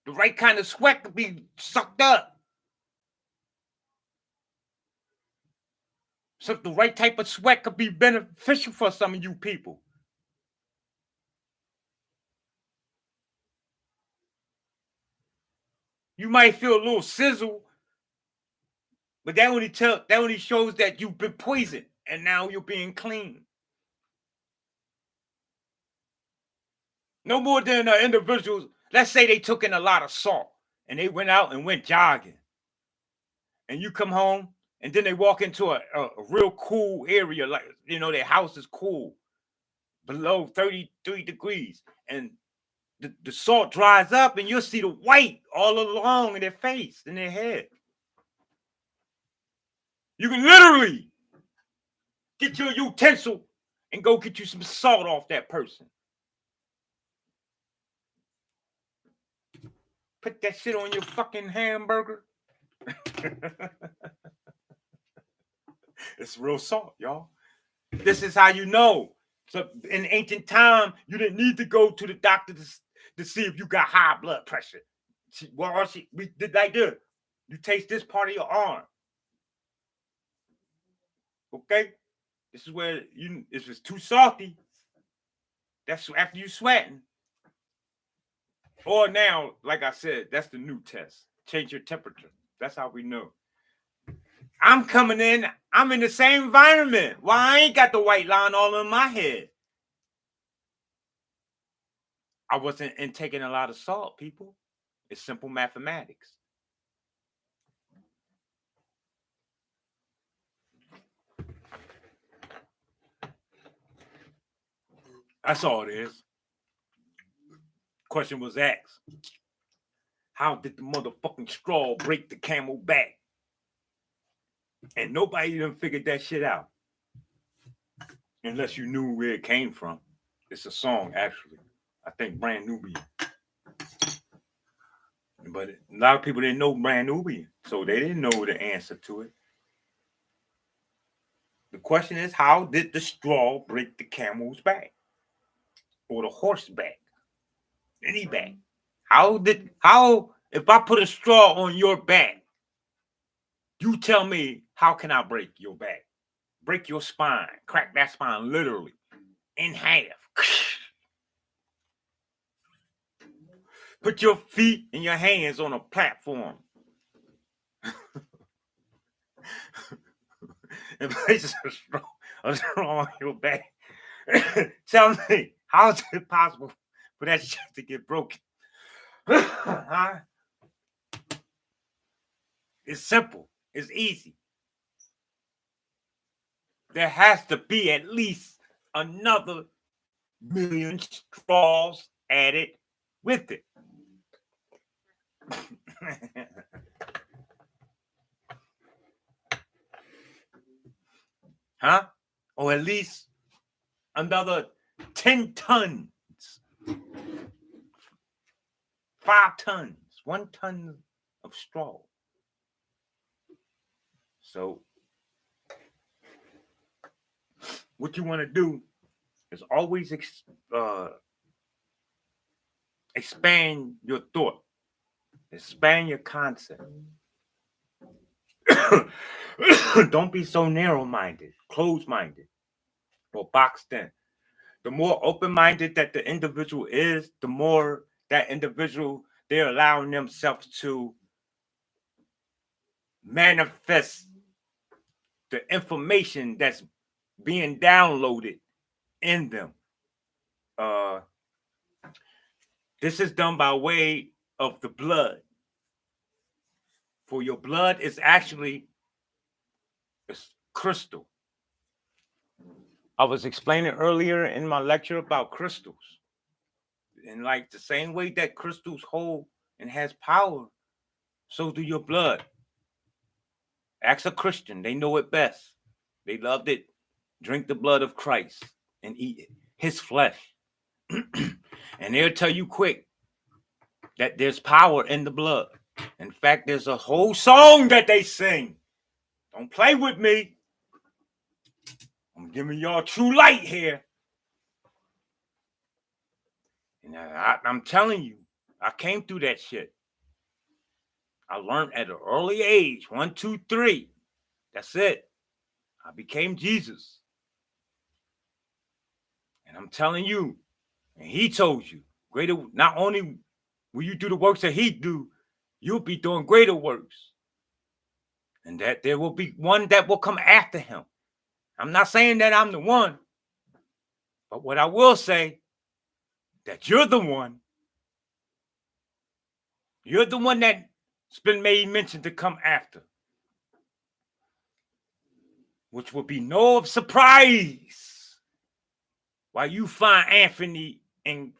The right kind of sweat could be sucked up. So the right type of sweat could be beneficial for some of you people. You might feel a little sizzle, but that only shows that you've been poisoned and now you're being clean. No more than individuals. Let's say they took in a lot of salt and they went out and went jogging, and you come home and then they walk into a real cool area, like their house is cool, below 33 degrees, and the salt dries up and you'll see the white all along in their face, in their head. You can literally get your utensil and go get you some salt off that person. Put that shit on your fucking hamburger. It's real salt, y'all. This is how you know. So in ancient time, you didn't need to go to the doctor to see if you got high blood pressure. We did like this. You taste this part of your arm. Okay? This is where if it's too salty, that's after you sweating. Or now, like I said, that's the new test. Change your temperature. That's how we know. I'm coming in. I'm in the same environment. Why I ain't got the white line all in my head? I wasn't intaking a lot of salt, people. It's simple mathematics. That's all it is. Question was asked. How did the motherfucking straw break the camel back? And nobody even figured that shit out. Unless you knew where it came from. It's a song, actually. I think Brand Nubian. But a lot of people didn't know Brand Nubian, so they didn't know the answer to it. The question is, how did the straw break the camel's back? Or the horse back? Any back? How if I put a straw on your back, You tell me, how can I break your back? Break your spine, crack that spine literally in half. Put your feet and your hands on a platform and place a straw on your back. Tell me, how is it possible for that shit to get broken? Huh? It's simple. It's easy. There has to be at least another million straws added with it. Huh? Or at least another 10 tons, 5 tons, 1 ton of straw. So what you want to do is always expand your thought, expand your concept. Don't be so narrow-minded, closed-minded, or boxed in. The more open-minded that the individual is, the more that individual, they're allowing themselves to manifest the information that's being downloaded in them. This is done by way of the blood. For your blood is actually crystal. I was explaining earlier in my lecture about crystals. And like the same way that crystals hold and has power, so do your blood. Ask a Christian, they know it best. They loved it. Drink the blood of Christ and eat it, his flesh. And they'll tell you quick that there's power in the blood. In fact, there's a whole song that they sing. Don't play with me. I'm giving y'all true light here. And I'm telling you, I came through that shit. I learned at an early age, 1, 2, 3. That's it. I became Jesus. And I'm telling you, and he told you, greater, not only will you do the works that he do, you'll be doing greater works. And that there will be one that will come after him. I'm not saying that I'm the one, but what I will say, that you're the one. You're the one that's been made mention to come after. Which will be no surprise why you find Anthony and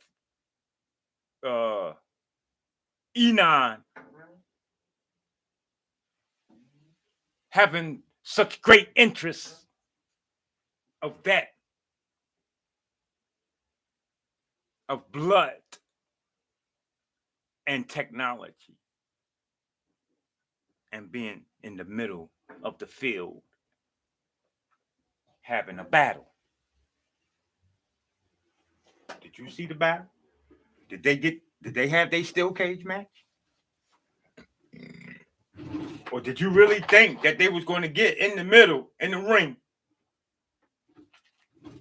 Enon having such great interest of that, of blood and technology, and being in the middle of the field having a battle. Did you see the battle? Did they have their steel cage match? Or did you really think that they was going to get in the middle, in the ring,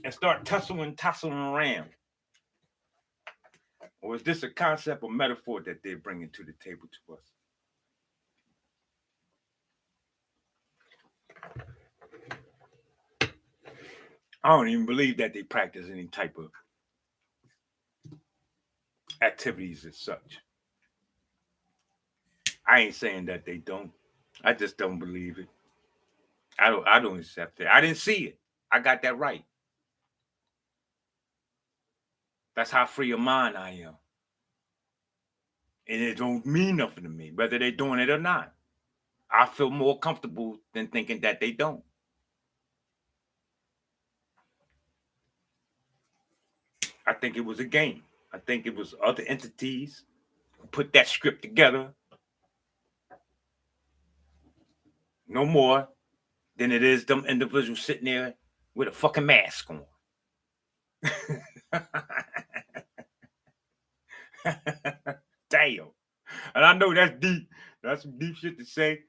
and start tussling around? Or is this a concept or metaphor that they're bringing to the table to us? I don't even believe that they practice any type of activities as such. I ain't saying that they don't. I just don't believe it. I don't accept it. I didn't see it. I got that right. That's how free of mind I am. And it don't mean nothing to me, whether they're doing it or not. I feel more comfortable than thinking that they don't. I think it was a game. I think it was other entities who put that script together. No more than it is them individuals sitting there with a fucking mask on. Damn. And I know that's deep. That's some deep shit to say.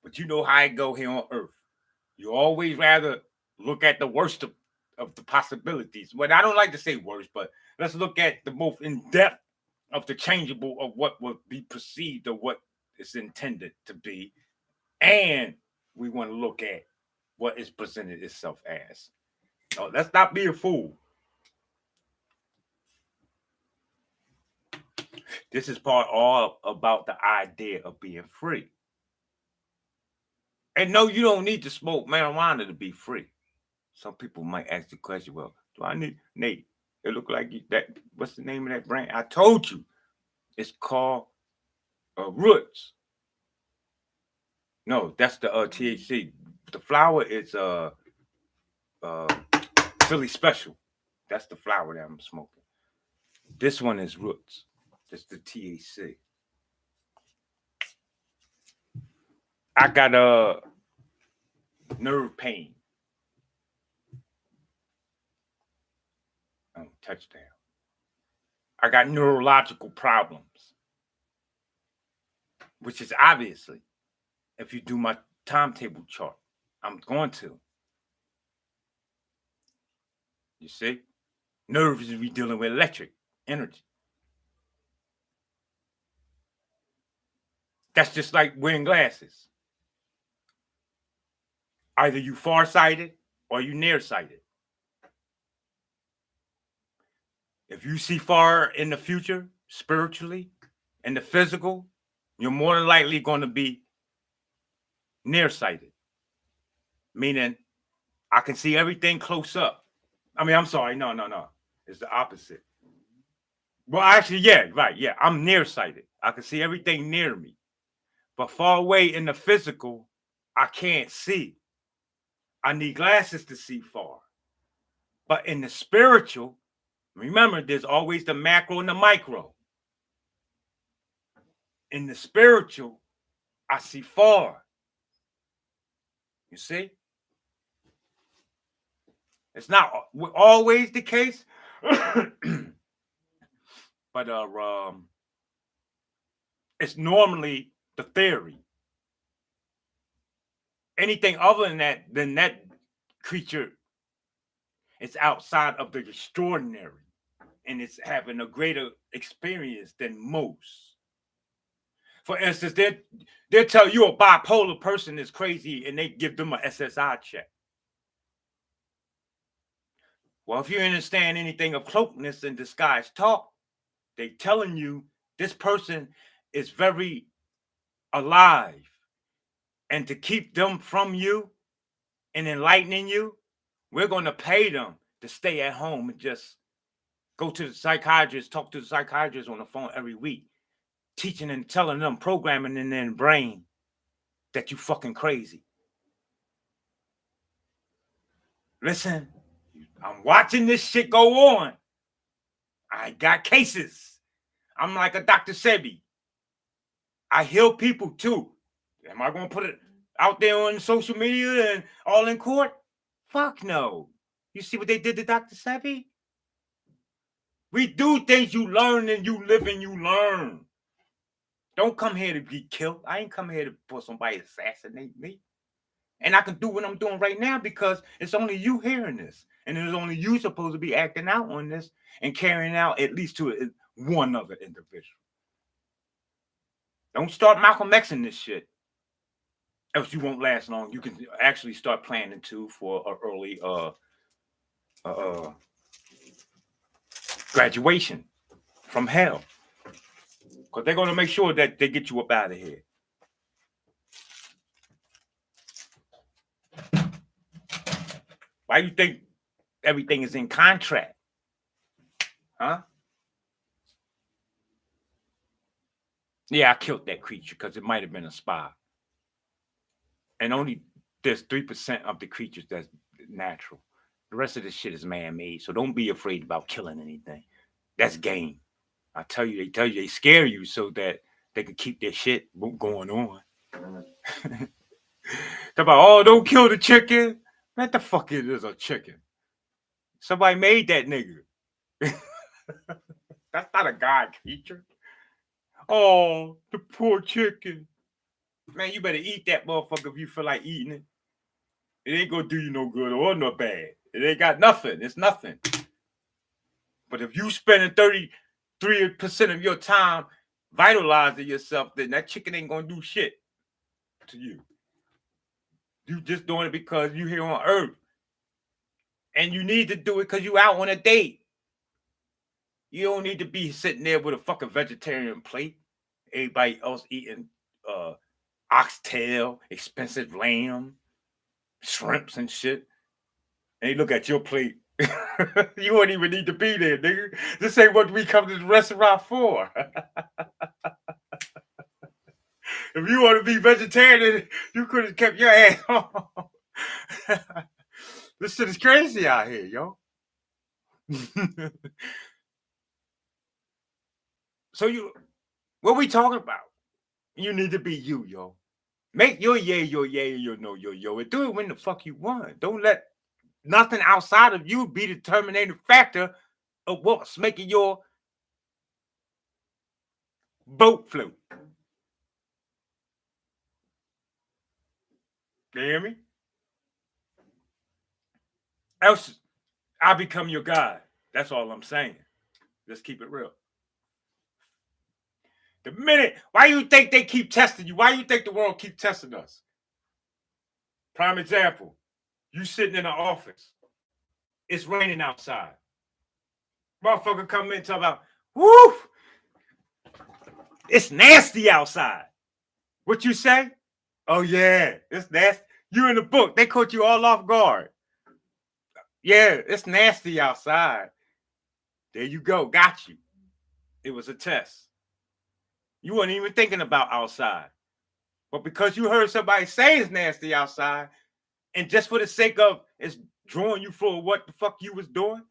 But you know how it go here on Earth. You always rather look at the worst of the possibilities. But I don't like to say worst, but let's look at the most in depth of the changeable of what will be perceived or what is intended to be. And we want to look at what is presented itself as. No, let's not be a fool. This is part all about the idea of being free. And no, you don't need to smoke marijuana to be free. Some people might ask the question, well, do I need Nate? It look like that. What's the name of that brand? I told you. It's called Roots. No, that's the THC. The flower is Philly Special. That's the flower that I'm smoking. This one is Roots. That's the THC. I got nerve pain. Oh, touchdown. I got neurological problems, which is obviously, if you do my timetable chart, I'm going to. You see? Nerves is we dealing with electric energy. That's just like wearing glasses. Either you farsighted or you nearsighted. If you see far in the future, spiritually, in the physical, you're more than likely going to be nearsighted. Meaning, I can see everything close up. I mean, I'm sorry. No. It's the opposite. Well, actually, yeah, right. Yeah, I'm nearsighted. I can see everything near me. But far away in the physical, I can't see. I need glasses to see far. But in the spiritual, remember, there's always the macro and the micro. In the spiritual, I see far. You see? It's not always the case. But it's normally the theory. Anything other than that creature, it's outside of the extraordinary, and it's having a greater experience than most. For instance, they'll tell you a bipolar person is crazy, and they give them a SSI check. Well, if you understand anything of cloakness and disguise talk, they telling you this person is very alive. And to keep them from you and enlightening you, we're going to pay them to stay at home and just go to the psychiatrist, talk to the psychiatrist on the phone every week, teaching and telling them, programming in their brain that you fucking crazy. Listen, I'm watching this shit go on. I got cases. I'm like a Dr. Sebi. I heal people too. Am I going to put it out there on social media and all in court? Fuck no. You see what they did to Dr. Sebi? We do things you learn and you live and you learn. Don't come here to be killed. I ain't come here for somebody to assassinate me. And I can do what I'm doing right now because it's only you hearing this. And it's only you supposed to be acting out on this and carrying out at least to one other individual. Don't start Malcolm Xing this shit. Else you won't last long. You can actually start planning too for an early graduation from hell. Because they're going to make sure that they get you up out of here. Why do you think everything is in contract? Huh? Yeah, I killed that creature because it might have been a spy. And only there's 3% of the creatures that's natural. The rest of this shit is man-made. So don't be afraid about killing anything. That's game. I tell you, they scare you so that they can keep their shit going on. Talk about, oh, don't kill the chicken. What the fuck is a chicken? Somebody made that nigga. That's not a god creature. Oh, the poor chicken. Man, you better eat that motherfucker if you feel like eating it. It ain't gonna do you no good or no bad. It ain't got nothing. It's nothing. But if you spending 33% of your time vitalizing yourself, then that chicken ain't gonna do shit to you. You just doing it because you here on Earth. And you need to do it because you out on a date. You don't need to be sitting there with a fucking vegetarian plate. Everybody else eating oxtail, expensive lamb, shrimps and shit. And you look at your plate. You wouldn't even need to be there, nigga. This ain't what we come to the restaurant for. If you want to be vegetarian, you could have kept your ass home. This shit is crazy out here, yo. So what we talking about? You need to be you, yo. Make your yay, your no, your yo, and do it when the fuck you want. Don't let nothing outside of you be the determining factor of what's making your boat float. You hear me? Else, I become your God. That's all I'm saying. Let's keep it real. The minute, why you think they keep testing you? Why you think the world keep testing us? Prime example, you sitting in an office. It's raining outside. Motherfucker come in and talk about, whoo, it's nasty outside. What you say? Oh yeah, it's nasty. You in the book, they caught you all off guard. Yeah, it's nasty outside. There you go, got you. It was a test. You weren't even thinking about outside. But because you heard somebody say it's nasty outside, and just for the sake of it's drawing you for what the fuck you was doing,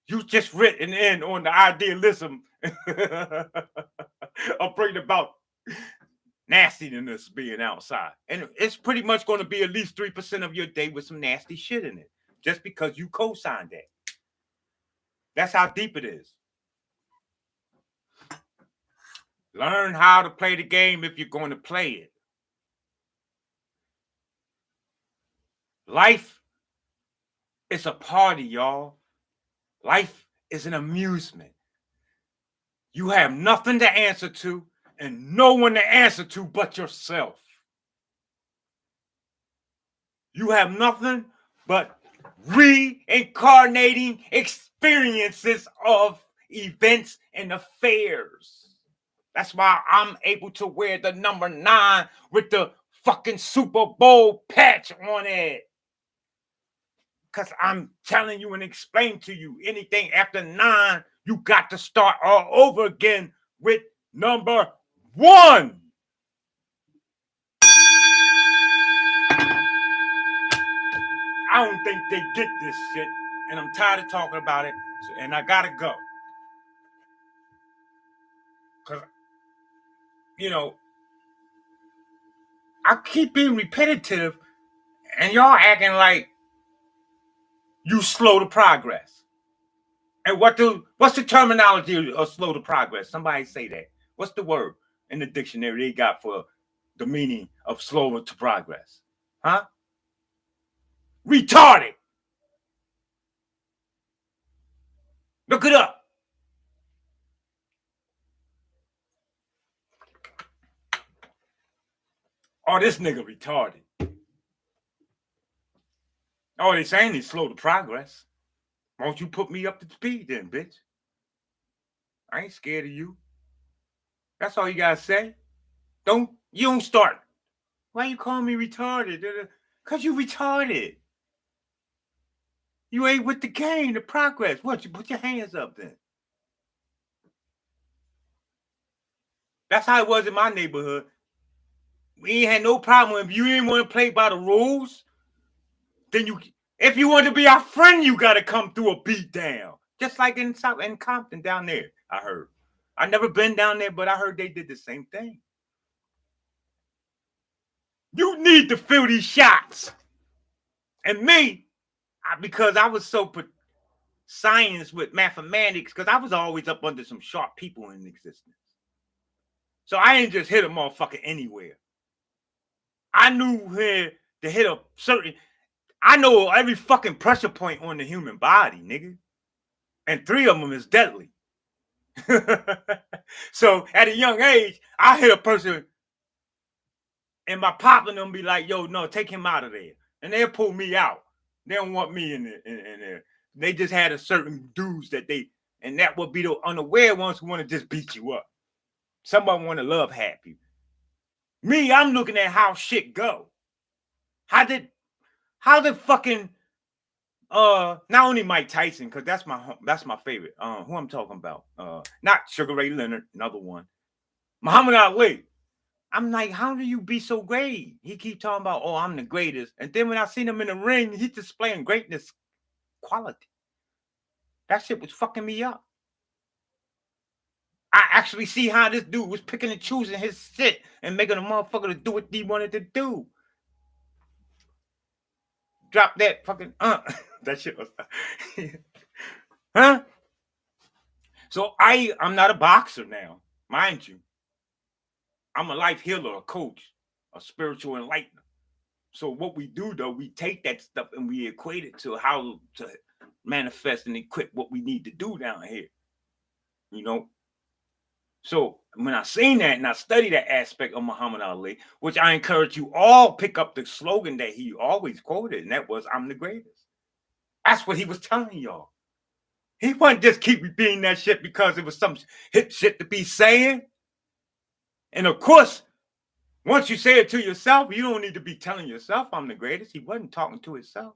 you just written in on the idealism of bringing about nastiness being outside. And it's pretty much going to be at least 3% of your day with some nasty shit in it, just because you co-signed that. That's how deep it is. Learn how to play the game if you're going to play it. Life is a party, y'all. Life is an amusement. You have nothing to answer to and no one to answer to but yourself. You have nothing but reincarnating experiences of events and affairs. That's why I'm able to wear the number 9 with the fucking Super Bowl patch on it. Because I'm telling you and explaining to you, anything after 9, you got to start all over again with number 1. I don't think they get this shit, and I'm tired of talking about it, and I gotta go. Because, you know, I keep being repetitive, and y'all acting like you slow to progress. And what's the terminology of slow to progress? Somebody say that. What's the word in the dictionary they got for the meaning of slow to progress? Huh? Retarded. Look it up. Oh, this nigga retarded. Oh, they saying he's slow to progress. Won't you put me up to speed then, bitch? I ain't scared of you. That's all you gotta say. You don't start. Why you calling me retarded? Cause you retarded. You ain't with the game, the progress. What, you put your hands up then? That's how it was in my neighborhood. We ain't had no problem. If you didn't want to play by the rules, then if you want to be our friend, you got to come through a beat down. Just like in Compton down there, I heard. I never been down there, but I heard they did the same thing. You need to feel these shots. And me, because I was so science with mathematics, because I was always up under some sharp people in existence. So I ain't just hit a motherfucker anywhere. I knew here to hit a certain. I know every fucking pressure point on the human body, nigga, and 3 of them is deadly. So at a young age, I hit a person, and my pop and them be like, "Yo, no, take him out of there," and they'll pull me out. They don't want me in there. They just had a certain dudes that they, and that would be the unaware ones who want to just beat you up. Some of them want to love happy. Me, I'm looking at how shit go. How did fucking not only Mike Tyson, because that's my favorite. Who I'm talking about? Not Sugar Ray Leonard, another one. Muhammad Ali. I'm like, how do you be so great? He keep talking about, oh, I'm the greatest. And then when I seen him in the ring, he's displaying greatness quality. That shit was fucking me up. I actually see how this dude was picking and choosing his shit and making a motherfucker to do what he wanted to do. Drop that fucking that shit was huh? So I'm not a boxer now, mind you. I'm a life healer, a coach, a spiritual enlightener. So what we do though, we take that stuff and we equate it to how to manifest and equip what we need to do down here. You know? So when I seen that and I studied that aspect of Muhammad Ali, which I encourage you all pick up the slogan that he always quoted, and that was, "I'm the greatest." That's what he was telling y'all. He wasn't just keep repeating that shit because it was some hip shit to be saying. And of course, once you say it to yourself, you don't need to be telling yourself I'm the greatest. He wasn't talking to himself.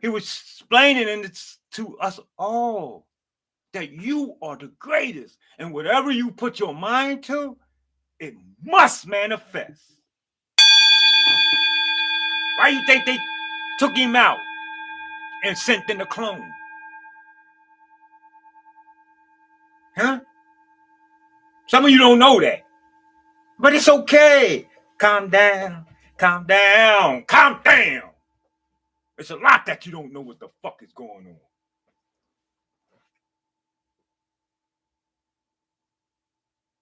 He was explaining it to us all that you are the greatest. And whatever you put your mind to, it must manifest. Why you think they took him out and sent in a clone? Huh? Some of you don't know that. But it's okay. Calm down. Calm down. Calm down. It's a lot that you don't know what the fuck is going on.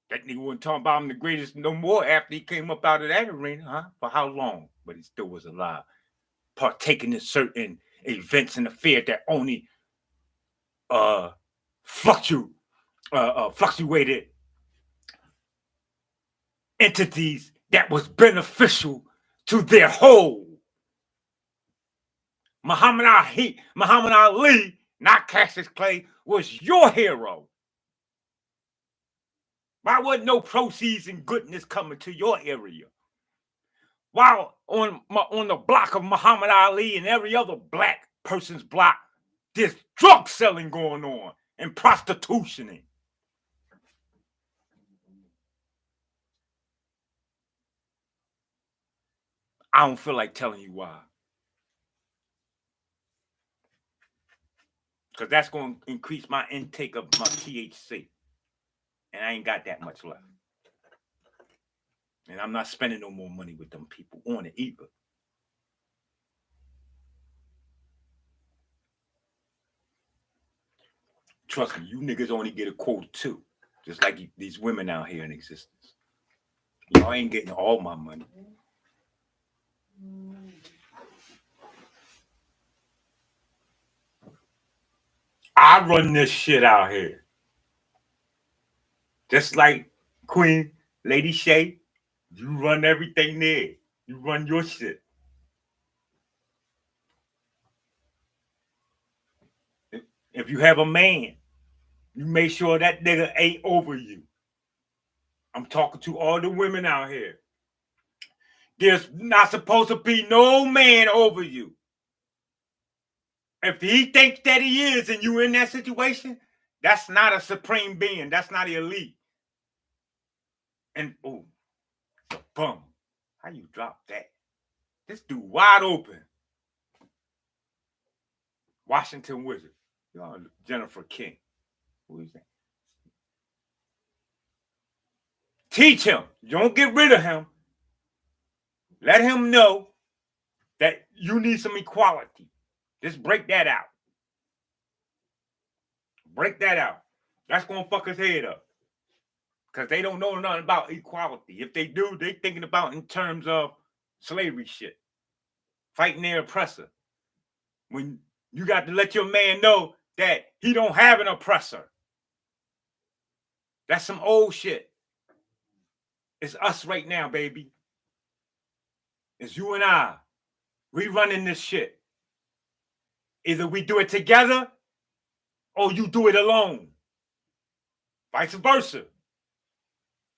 That nigga wasn't talking about him the greatest no more after he came up out of that arena, huh? For how long? But he still was alive. Partaking in certain events and affairs that only fluctuated entities that was beneficial to their whole. Muhammad Ali, not Cassius Clay, was your hero. Why wasn't no proceeds and goodness coming to your area? While on the block of Muhammad Ali and every other black person's block, there's drug selling going on and prostitution. I don't feel like telling you why. Because that's going to increase my intake of my THC. And I ain't got that much left. And I'm not spending no more money with them people on it either. Trust me, you niggas only get a quota too. Just like these women out here in existence. Y'all ain't getting all my money. I run this shit out here. Just like Queen Lady Shay, you run everything there. You run your shit. If you have a man, you make sure that nigga ain't over you. I'm talking to all the women out here. There's not supposed to be no man over you. If he thinks that he is and you in that situation, that's not a supreme being. That's not elite. And oh, it's a bum. How you drop that? This dude wide open. Washington Wizard. Jennifer King. Who is that? Teach him. Don't get rid of him. Let him know that you need some equality. Just break that out. Break that out. That's going to fuck his head up. Because they don't know nothing about equality. If they do, they thinking about in terms of slavery shit. Fighting their oppressor. When you got to let your man know that he don't have an oppressor. That's some old shit. It's us right now, baby. It's you and I. We running this shit. Either we do it together or you do it alone. Vice versa.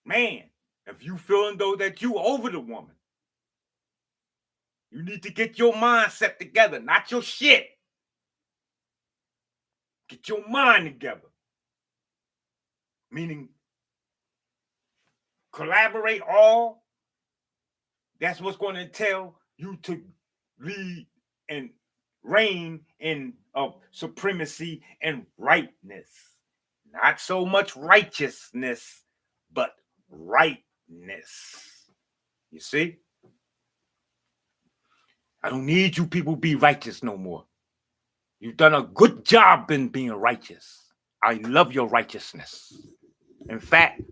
Man, if you feeling though that you over the woman, you need to get your mindset together, not your shit. Get your mind together. Meaning, collaborate all. That's what's going to entail you to lead and reign in of supremacy and rightness. Not so much righteousness, but rightness. You see? I don't need you people be righteous no more. You've done a good job in being righteous. I love your righteousness. In fact,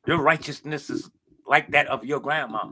your righteousness is like that of your grandma.